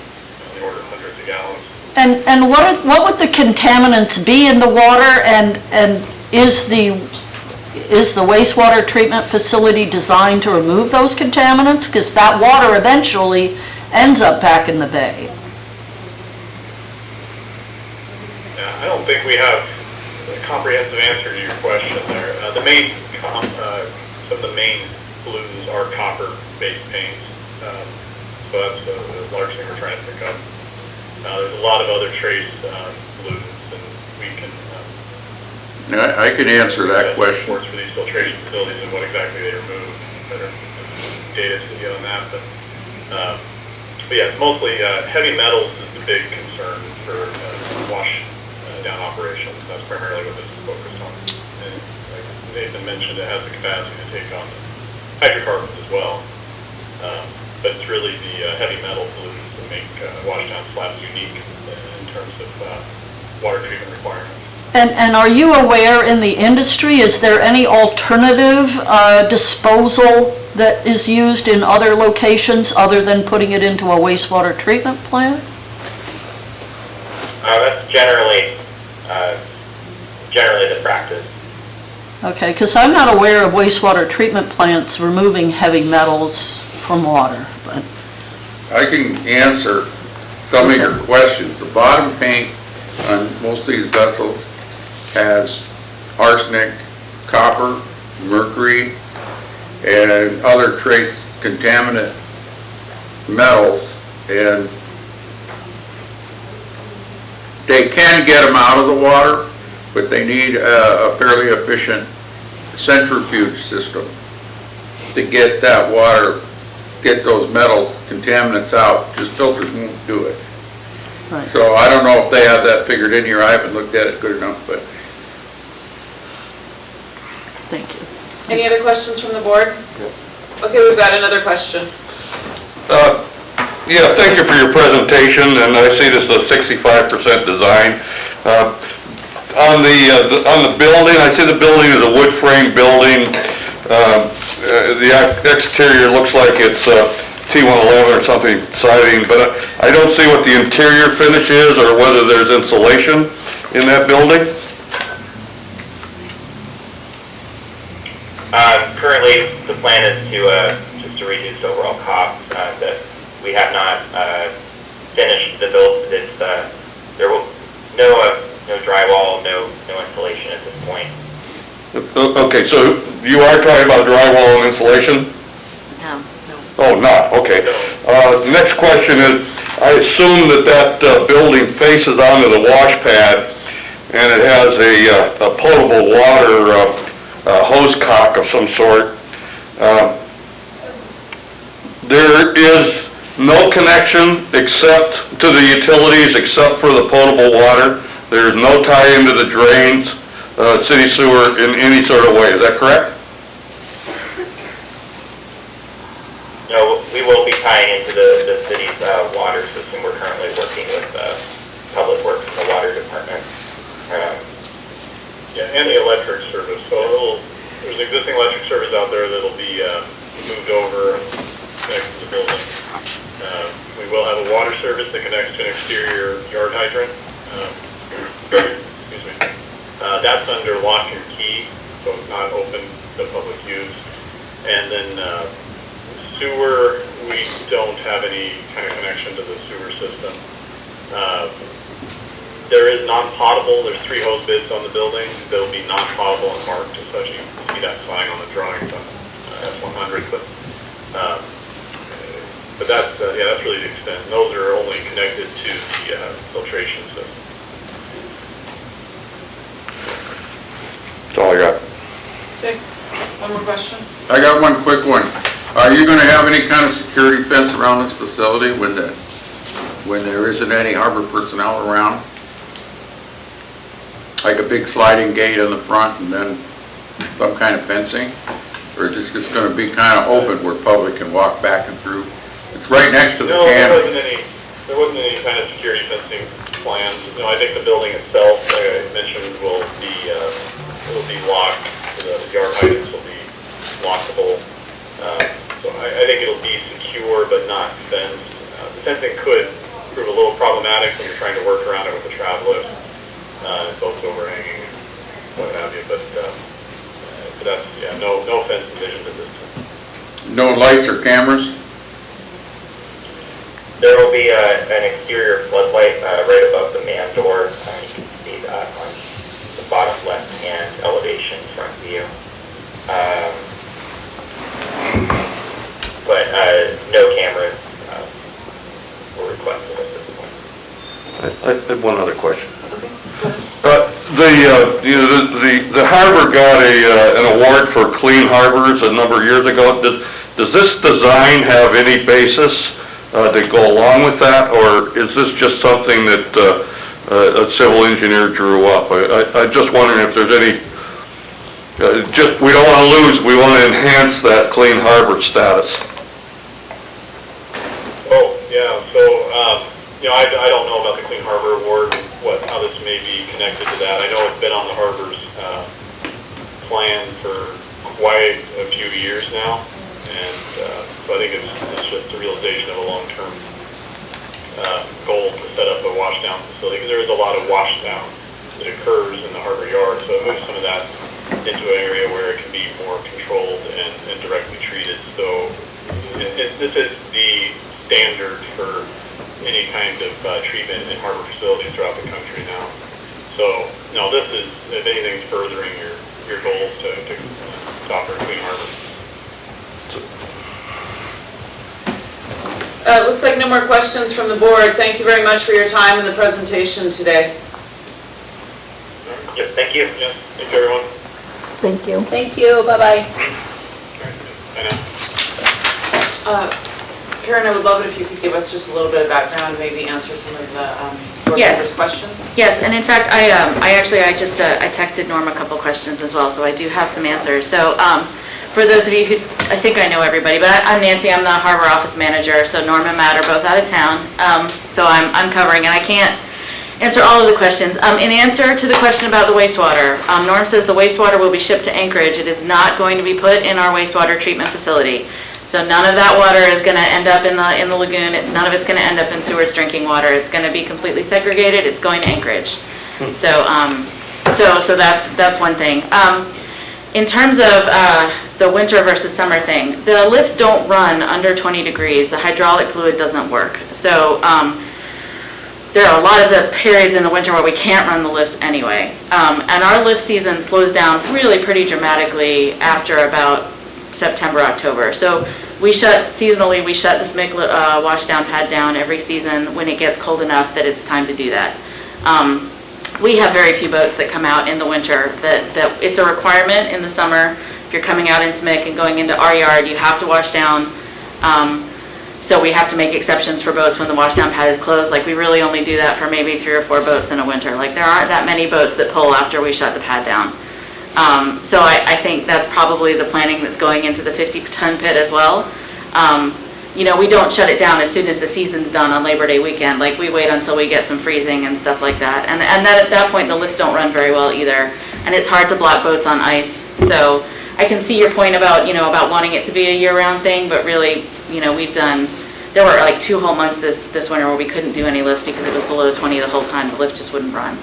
order of hundreds of gallons. And what would the contaminants be in the water, and is the wastewater treatment facility designed to remove those contaminants? Because that water eventually ends up back in the bay. Yeah, I don't think we have a comprehensive answer to your question there. Some of the main pollutants are copper-based paints, so that's the large thing we're trying to pick up. There's a lot of other trace pollutants, and we can... I can answer that question. ...for these filtration facilities and what exactly they remove, better data to get on that. But yeah, mostly heavy metals is the big concern for wash down operations. That's primarily what this is focused on. And, Nathan mentioned, it has the capacity to take on hydrocarbons as well. But it's really the heavy metal pollutants that make Washdown Flats unique in terms of water treatment requirements. And are you aware in the industry, is there any alternative disposal that is used in other locations other than putting it into a wastewater treatment plant? That's generally the practice. Okay, because I'm not aware of wastewater treatment plants removing heavy metals from water, but... I can answer some of your questions. The bottom paint on most of these vessels has arsenic, copper, mercury, and other trace contaminant metals, and they can get them out of the water, but they need a fairly efficient centrifuge system to get that water, get those metal contaminants out. Just filters won't do it. Right. So I don't know if they have that figured in here. I haven't looked at it good enough, but. Thank you. Any other questions from the board? Okay, we've got another question. Yeah, thank you for your presentation, and I see this as a 65% design. On the building, I see the building is a wood frame building. The exterior looks like it's T111 or something siding, but I don't see what the interior finish is or whether there's insulation in that building. Currently, the plan is to just to reduce overall costs. That we have not finished the build. It's there will no drywall, no insulation at this point. Okay, so you are talking about drywall and insulation? No. Oh, not, okay. Next question is, I assume that building faces onto the wash pad, and it has a potable water hose cock of some sort. There is no connection except to the utilities except for the potable water. There's no tie into the drains, city sewer in any sort of way. Is that correct? No, we will be tying into the city's water system. We're currently working with Public Works and the Water Department. Yeah, and the electric service. So there's an existing electric service out there that'll be moved over and connected to the building. We will have a water service that connects to an exterior yard hydrant. Excuse me. That's under lock and key, so it's not open to public use. And then sewer, we don't have any kind of connection to the sewer system. There is non-potable. There's 3 hose bits on the building. They'll be non-potable and marked as such. You can see that sign on the drawings on F100. But that's that's really the extent. And those are only connected to the filtration system. That's all I got. Okay, one more question. I got one quick one. Are you going to have any kind of security fence around this facility when there isn't any harbor personnel around? Like a big sliding gate in the front and then some kind of fencing? Or is this just going to be kind of open where public can walk back and through? It's right next to the cannery. There wasn't any kind of security fencing plans. I think the building itself, like I mentioned, will be locked. The yard hydrants will be lockable. So I think it'll be secure but not fenced. The fencing could prove a little problematic when you're trying to work around it with the travel lift. Boats overhanging and what have you, but that's, no fence envisioned at this time. No lights or cameras? There will be an exterior floodlight right above the man door. You can see that on the bottom left-hand elevation front view. But no cameras were requested at this point. I had one other question. The harbor got an award for clean harbors a number of years ago. Does this design have any basis to go along with that, or is this just something that a civil engineer drew up? I'm just wondering if there's any Just, we don't want to lose, we want to enhance that clean harbor status. Oh, yeah, so, I don't know about the Clean Harbor Award and how this may be connected to that. I know it's been on the harbor's plan for quite a few years now, and so I think it's just a realization of a long-term goal to set up a washdown facility, because there is a lot of washdown that occurs in the harbor yard, so it moves some of that into an area where it can be more controlled and directly treated. So this is the standard for any kind of treatment in harbor facilities throughout the country now. So, no, this is, if anything, furthering your goals to offer a clean harbor. Looks like no more questions from the board. Thank you very much for your time and the presentation today. Yep, thank you. Yeah, thank you, everyone. Thank you. Thank you, bye-bye. Bye now. Karen, I would love it if you could give us just a little bit of background, maybe answer some of the board Yes. members' questions. Yes, and in fact, I texted Norm a couple questions as well, so I do have some answers. So for those of you who, I think I know everybody, but I'm Nancy, I'm the harbor office manager, so Norm and Matt are both out of town, so I'm covering, and I can't answer all of the questions. In answer to the question about the wastewater, Norm says the wastewater will be shipped to Anchorage. It is not going to be put in our wastewater treatment facility. So none of that water is going to end up in the lagoon. None of it's going to end up in Seward's drinking water. It's going to be completely segregated. It's going to Anchorage. So that's one thing. In terms of the winter versus summer thing, the lifts don't run under 20 degrees. The hydraulic fluid doesn't work. So there are a lot of the periods in the winter where we can't run the lifts anyway. And our lift season slows down really pretty dramatically after about September, October. So we shut the SMIC washdown pad down every season when it gets cold enough that it's time to do that. We have very few boats that come out in the winter. That it's a requirement in the summer. If you're coming out in SMIC and going into our yard, you have to wash down. So we have to make exceptions for boats when the washdown pad is closed. Like, we really only do that for maybe 3 or 4 boats in a winter. Like, there aren't that many boats that pull after we shut the pad down. So I think that's probably the planning that's going into the 50-ton pit as well. We don't shut it down as soon as the season's done on Labor Day weekend. Like, we wait until we get some freezing and stuff like that. And that, at that point, the lifts don't run very well either. And it's hard to block boats on ice. So I can see your point about, about wanting it to be a year-round thing, but really, there were like 2 whole months this winter where we couldn't do any lifts because it was below 20 the whole time. The lift just wouldn't run.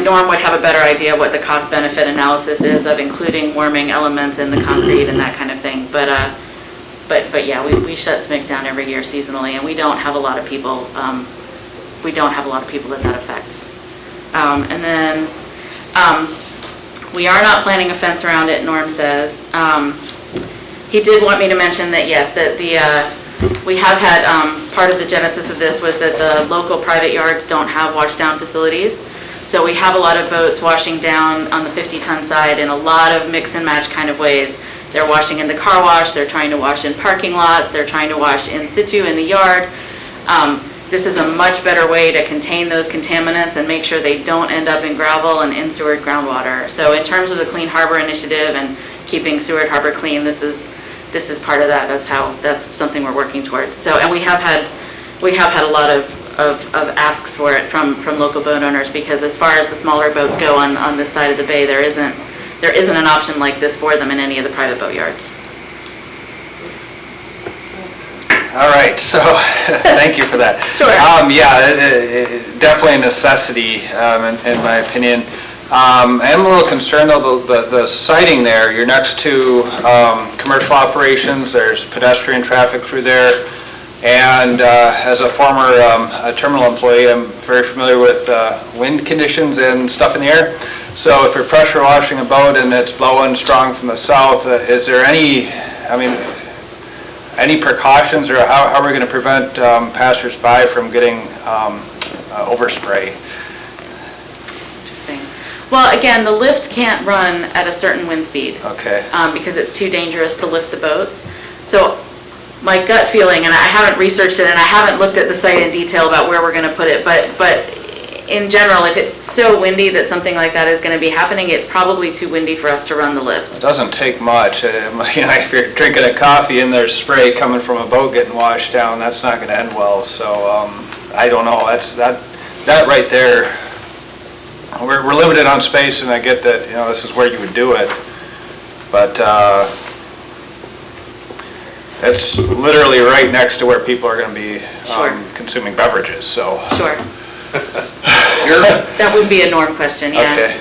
Norm would have a better idea what the cost-benefit analysis is of including warming elements in the concrete and that kind of thing. But yeah, we shut SMIC down every year seasonally, and we don't have a lot of people. That affects. And then we are not planning a fence around it. Norm says he did want me to mention that yes, that we have had part of the genesis of this was that the local private yards don't have washdown facilities. So we have a lot of boats washing down on the 50-ton side in a lot of mix and match kind of ways. They're washing in the car wash, they're trying to wash in parking lots, they're trying to wash in situ in the yard. This is a much better way to contain those contaminants and make sure they don't end up in gravel and in Seward groundwater. So in terms of the Clean Harbor Initiative and keeping Seward Harbor clean, this is part of that. That's something we're working towards. So, and we have had a lot of asks for it from local boat owners, because as far as the smaller boats go on this side of the bay, there isn't an option like this for them in any of the private boat yards. All right, so thank you for that. Sure. Definitely a necessity, in my opinion. I am a little concerned though, the sighting there, you're next to commercial operations, there's pedestrian traffic through there, and as a former terminal employee, I'm very familiar with wind conditions and stuff in the air. So if you're pressure washing a boat and it's blowing strong from the south, is there any precautions, or how are we going to prevent passers-by from getting overspray? Interesting. Well, again, the lift can't run at a certain wind speed. Okay. Because it's too dangerous to lift the boats. So my gut feeling, and I haven't researched it and I haven't looked at the site in detail about where we're going to put it, but in general, if it's so windy that something like that is gonna be happening, it's probably too windy for us to run the lift. It doesn't take much. If you're drinking a coffee and there's spray coming from a boat getting washed down, that's not gonna end well. So, I don't know, that right there, we're limited on space, and I get that, this is where you would do it. But, it's literally right next to where people are gonna be Sure. consuming beverages, so. Sure. That would be a Norm question, yeah. Okay.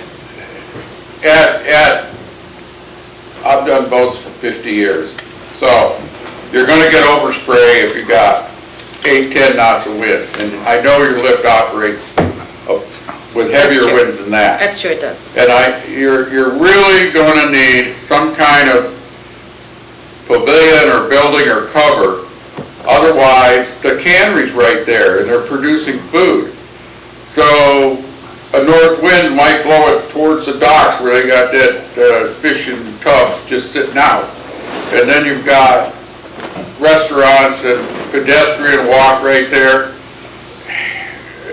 I've done boats for 50 years, so you're gonna get overspray if you got 8, 10 knots of wind. And I know your lift operates with heavier true. winds than that. That's true, it does. And you're really gonna need some kind of pavilion or building or cover. Otherwise, the cannery's right there and they're producing food. So a north wind might blow it towards the docks where they got that fishing tubs just sitting out. And then you've got restaurants and pedestrian walk right there.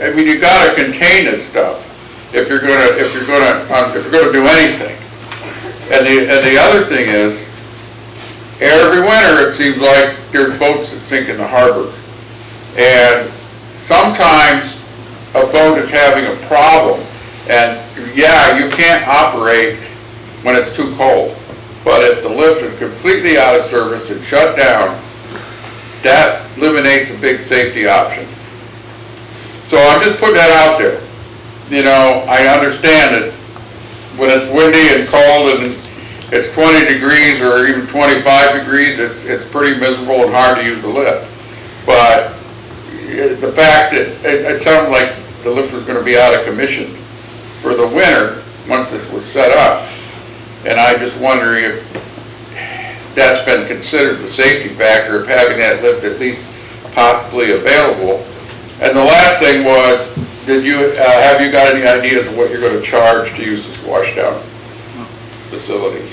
I mean, you gotta contain this stuff if you're gonna do anything. And the other thing is, every winter it seems like there's boats that sink in the harbor. And sometimes a boat is having a problem, and yeah, you can't operate when it's too cold. But if the lift is completely out of service and shut down, that eliminates a big safety option. So I'm just putting that out there. I understand that when it's windy and cold and it's 20 degrees or even 25 degrees, it's pretty miserable and hard to use the lift. But the fact that it sounded like the lift was going to be out of commission for the winter once this was set up. And I'm just wondering if that's been considered the safety factor of having that lift at least possibly available. And the last thing was, have you got any ideas of what you're going to charge to use this washdown facility?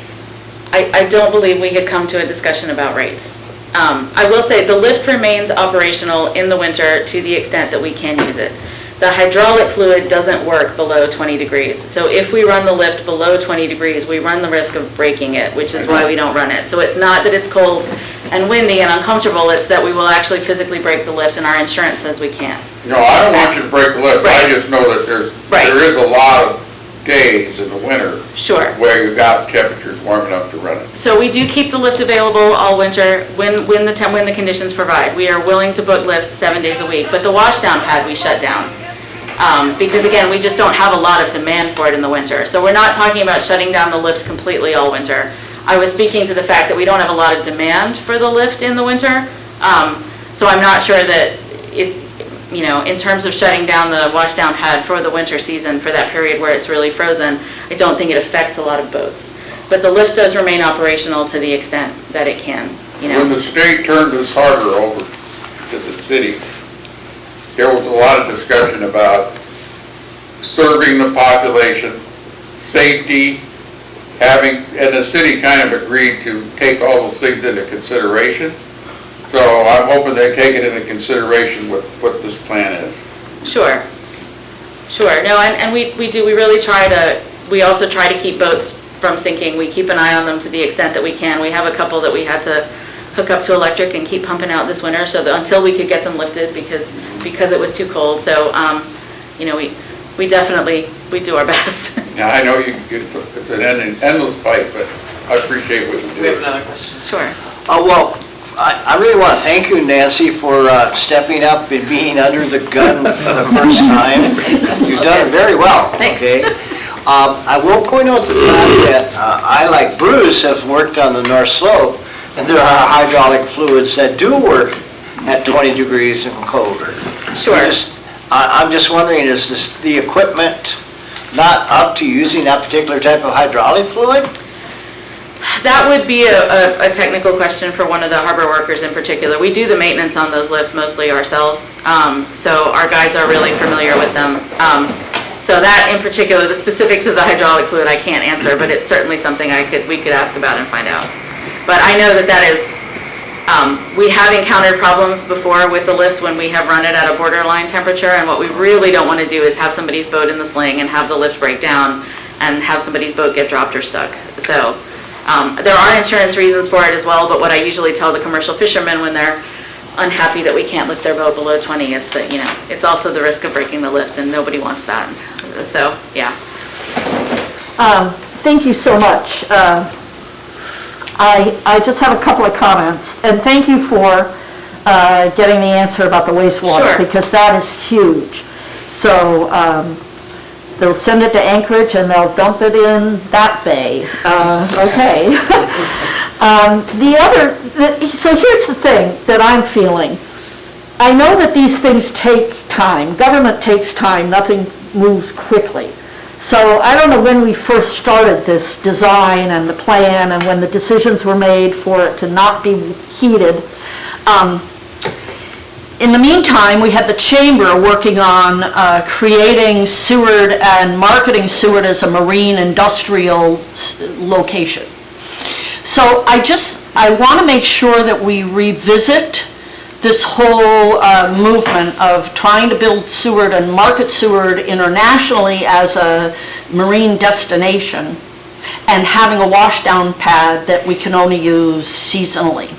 I don't believe we had come to a discussion about rates. I will say the lift remains operational in the winter to the extent that we can use it. The hydraulic fluid doesn't work below 20 degrees. So if we run the lift below 20 degrees, we run the risk of breaking it, which is why we don't run it. So it's not that it's cold and windy and uncomfortable, it's that we will actually physically break the lift and our insurance says we can't. No, I don't want you to break the lift. Right. I just know that there is a lot of days in the winter Sure. where you've got temperatures warm enough to run it. So we do keep the lift available all winter when the conditions provide. We are willing to book lifts 7 days a week, but the washdown pad we shut down. Because again, we just don't have a lot of demand for it in the winter. So we're not talking about shutting down the lift completely all winter. I was speaking to the fact that we don't have a lot of demand for the lift in the winter. So I'm not sure that in terms of shutting down the washdown pad for the winter season, for that period where it's really frozen, I don't think it affects a lot of boats. But the lift does remain operational to the extent that it can, When the state turned this harbor over to the city, there was a lot of discussion about serving the population, safety, and the city kind of agreed to take all those things into consideration. So I'm hoping they take it into consideration what this plan is. Sure. No, and we also try to keep boats from sinking. We keep an eye on them to the extent that we can. We have a couple that we had to hook up to electric and keep pumping out this winter, so that until we could get them lifted because it was too cold. So, we definitely do our best. Now, I know it's an endless fight, but I appreciate what you do. We have another question. Sure. Well, I really want to thank you, Nancy, for stepping up and being under the gun for the first time. You've done it very well. Thanks. Okay? I will point out the fact that I, like Bruce, have worked on the North Slope, and there are hydraulic fluids that do work at 20 degrees and colder. Sure. I'm just wondering, is the equipment not up to using that particular type of hydraulic fluid? That would be a technical question for one of the harbor workers in particular. We do the maintenance on those lifts mostly ourselves, so our guys are really familiar with them. So that in particular, the specifics of the hydraulic fluid I can't answer, but it's certainly something we could ask about and find out. But I know that is We have encountered problems before with the lifts when we have run it at a borderline temperature, and what we really don't want to do is have somebody's boat in the sling and have the lift break down and have somebody's boat get dropped or stuck. So there are insurance reasons for it as well, but what I usually tell the commercial fishermen when they're unhappy that we can't lift their boat below 20, it's that, it's also the risk of breaking the lift, and nobody wants that. So, yeah. Thank you so much. I just have a couple of comments, and thank you for getting the answer about the wastewater, Sure. because that is huge. So they'll send it to Anchorage and they'll dump it in that bay. Okay. So here's the thing that I'm feeling. I know that these things take time. Government takes time. Nothing moves quickly. So I don't know when we first started this design and the plan and when the decisions were made for it to not be heated. In the meantime, we had the chamber working on creating Seward and marketing Seward as a marine industrial location. So I want to make sure that we revisit this whole movement of trying to build Seward and market Seward internationally as a marine destination and having a washdown pad that we can only use seasonally.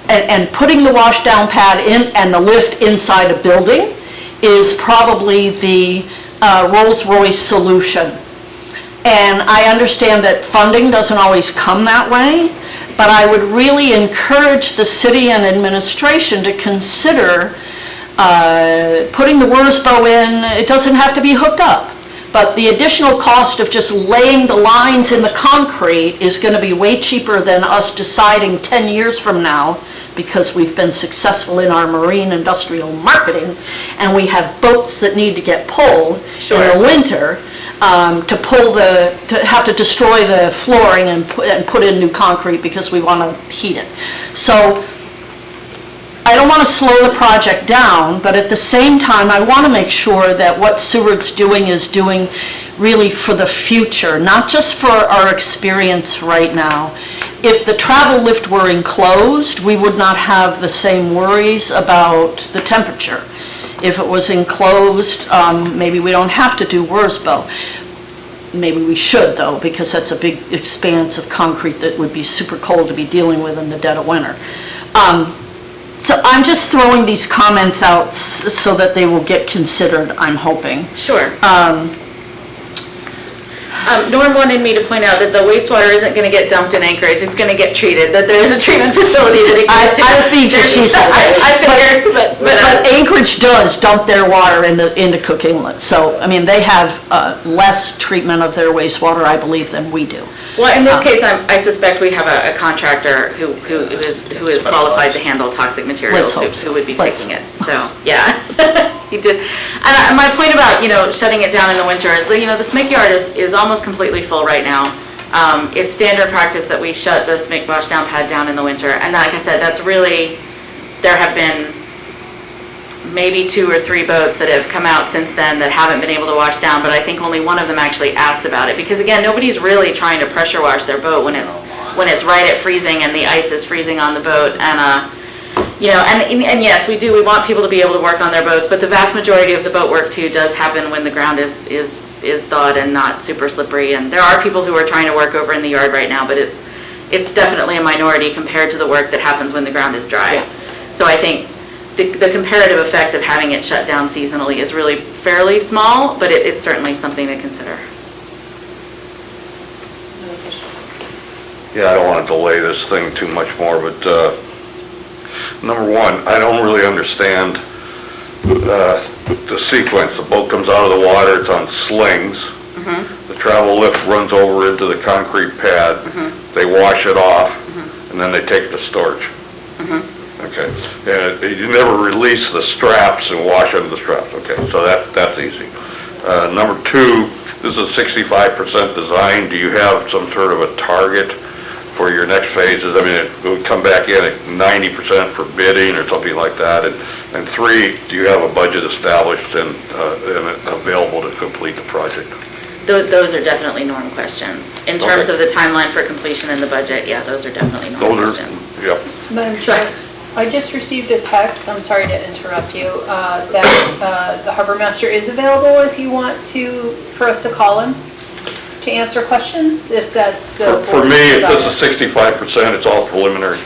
And putting the washdown pad in and the lift inside a building is probably the Rolls-Royce solution. And I understand that funding doesn't always come that way, but I would really encourage the city and administration to consider putting the Wurzbow in. It doesn't have to be hooked up, but the additional cost of just laying the lines in the concrete is going to be way cheaper than us deciding 10 years from now, because we've been successful in our marine industrial marketing and we have boats that need to get pulled in the winter, to have to destroy the flooring and put in new concrete because we want to heat it. So I don't want to slow the project down, but at the same time, I want to make sure that what Seward's doing is doing really for the future, not just for our experience right now. If the travel lift were enclosed, we would not have the same worries about the temperature. If it was enclosed, maybe we don't have to do Wurzbow. Maybe we should, though, because that's a big expanse of concrete that would be super cold to be dealing with in the dead of winter. So I'm just throwing these comments out so that they will get considered, I'm hoping. Sure. Norm wanted me to point out that the wastewater isn't going to get dumped in Anchorage, it's going to get treated, that there's a treatment facility that exists. I was being facetious. I figured, but Anchorage does dump their water into Cook Inlet. So, I mean, they have less treatment of their wastewater, I believe, than we do. Well, in this case, I suspect we have a contractor who is qualified to handle toxic materials, who would be taking it. So, yeah, he did. And my point about, shutting it down in the winter is, the SMIC yard is almost completely full right now. It's standard practice that we shut the SMIC washdown pad down in the winter. And like I said, there have been maybe 2 or 3 boats that have come out since then that haven't been able to wash down, but I think only one of them actually asked about it, because again, nobody's really trying to pressure wash their boat when it's right at freezing and the ice is freezing on the boat. And and yes, we want people to be able to work on their boats, but the vast majority of the boat work too does happen when the ground is thawed and not super slippery. And there are people who are trying to work over in the yard right now, but it's definitely a minority compared to the work that happens when the ground is dry. So I think the comparative effect of having it shut down seasonally is really fairly small, but it's certainly something to consider. Yeah, I don't want to delay this thing too much more, but number one, I don't really understand the sequence. The boat comes out of the water, it's on slings. Mm-hmm. The travel lift runs over into the concrete pad. Mm-hmm. They wash it off, and then they take it to storage. Mm-hmm. Okay, and you never release the straps and wash under the straps. Okay, so that's easy. Number two, this is 65% design. Do you have some sort of a target for your next phases? I mean, it would come back in at 90% for bidding or something like that. And three, do you have a budget established and available to complete the project? Those are definitely Norm questions. In terms of the timeline for completion and the budget, yeah, those are definitely Norm questions. Yep. Madam Chair, I just received a text, I'm sorry to interrupt you, that the harbor master is available if you want for us to call him to answer questions, if that's the For board's me, if this desire. is 65%, it's all preliminary.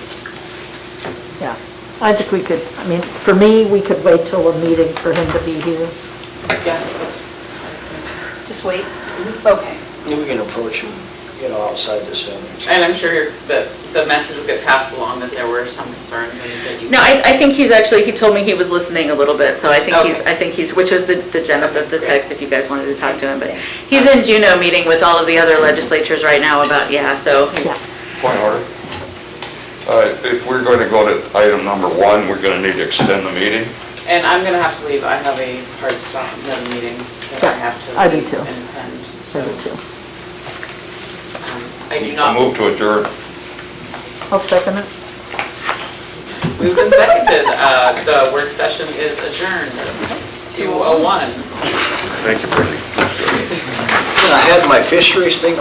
Yeah, I think we could, I mean, for me, we could wait till a meeting for him to be here. Yeah, that's, Just wait? Okay. We can approach him, outside this room. and I'm sure that the message will get passed along that there were some concerns and that you. No, I think he's actually, he told me he was listening a little bit, so I think Okay. he's, which was the genesis of the text, if you guys wanted to talk to him, but he's in Juneau meeting with all of the other legislatures right now about, so he's. Point of order. If we're going to go to item number 1, we're going to need to extend the meeting. And I'm gonna have to leave, I have a hard stop, another meeting that I have to I do leave too. and attend, so. So, too. I do I not. move to adjourn. I'll second it. Moved and seconded, the work session is adjourned, 2:01. Thank you, Brittany. I had my fisheries thing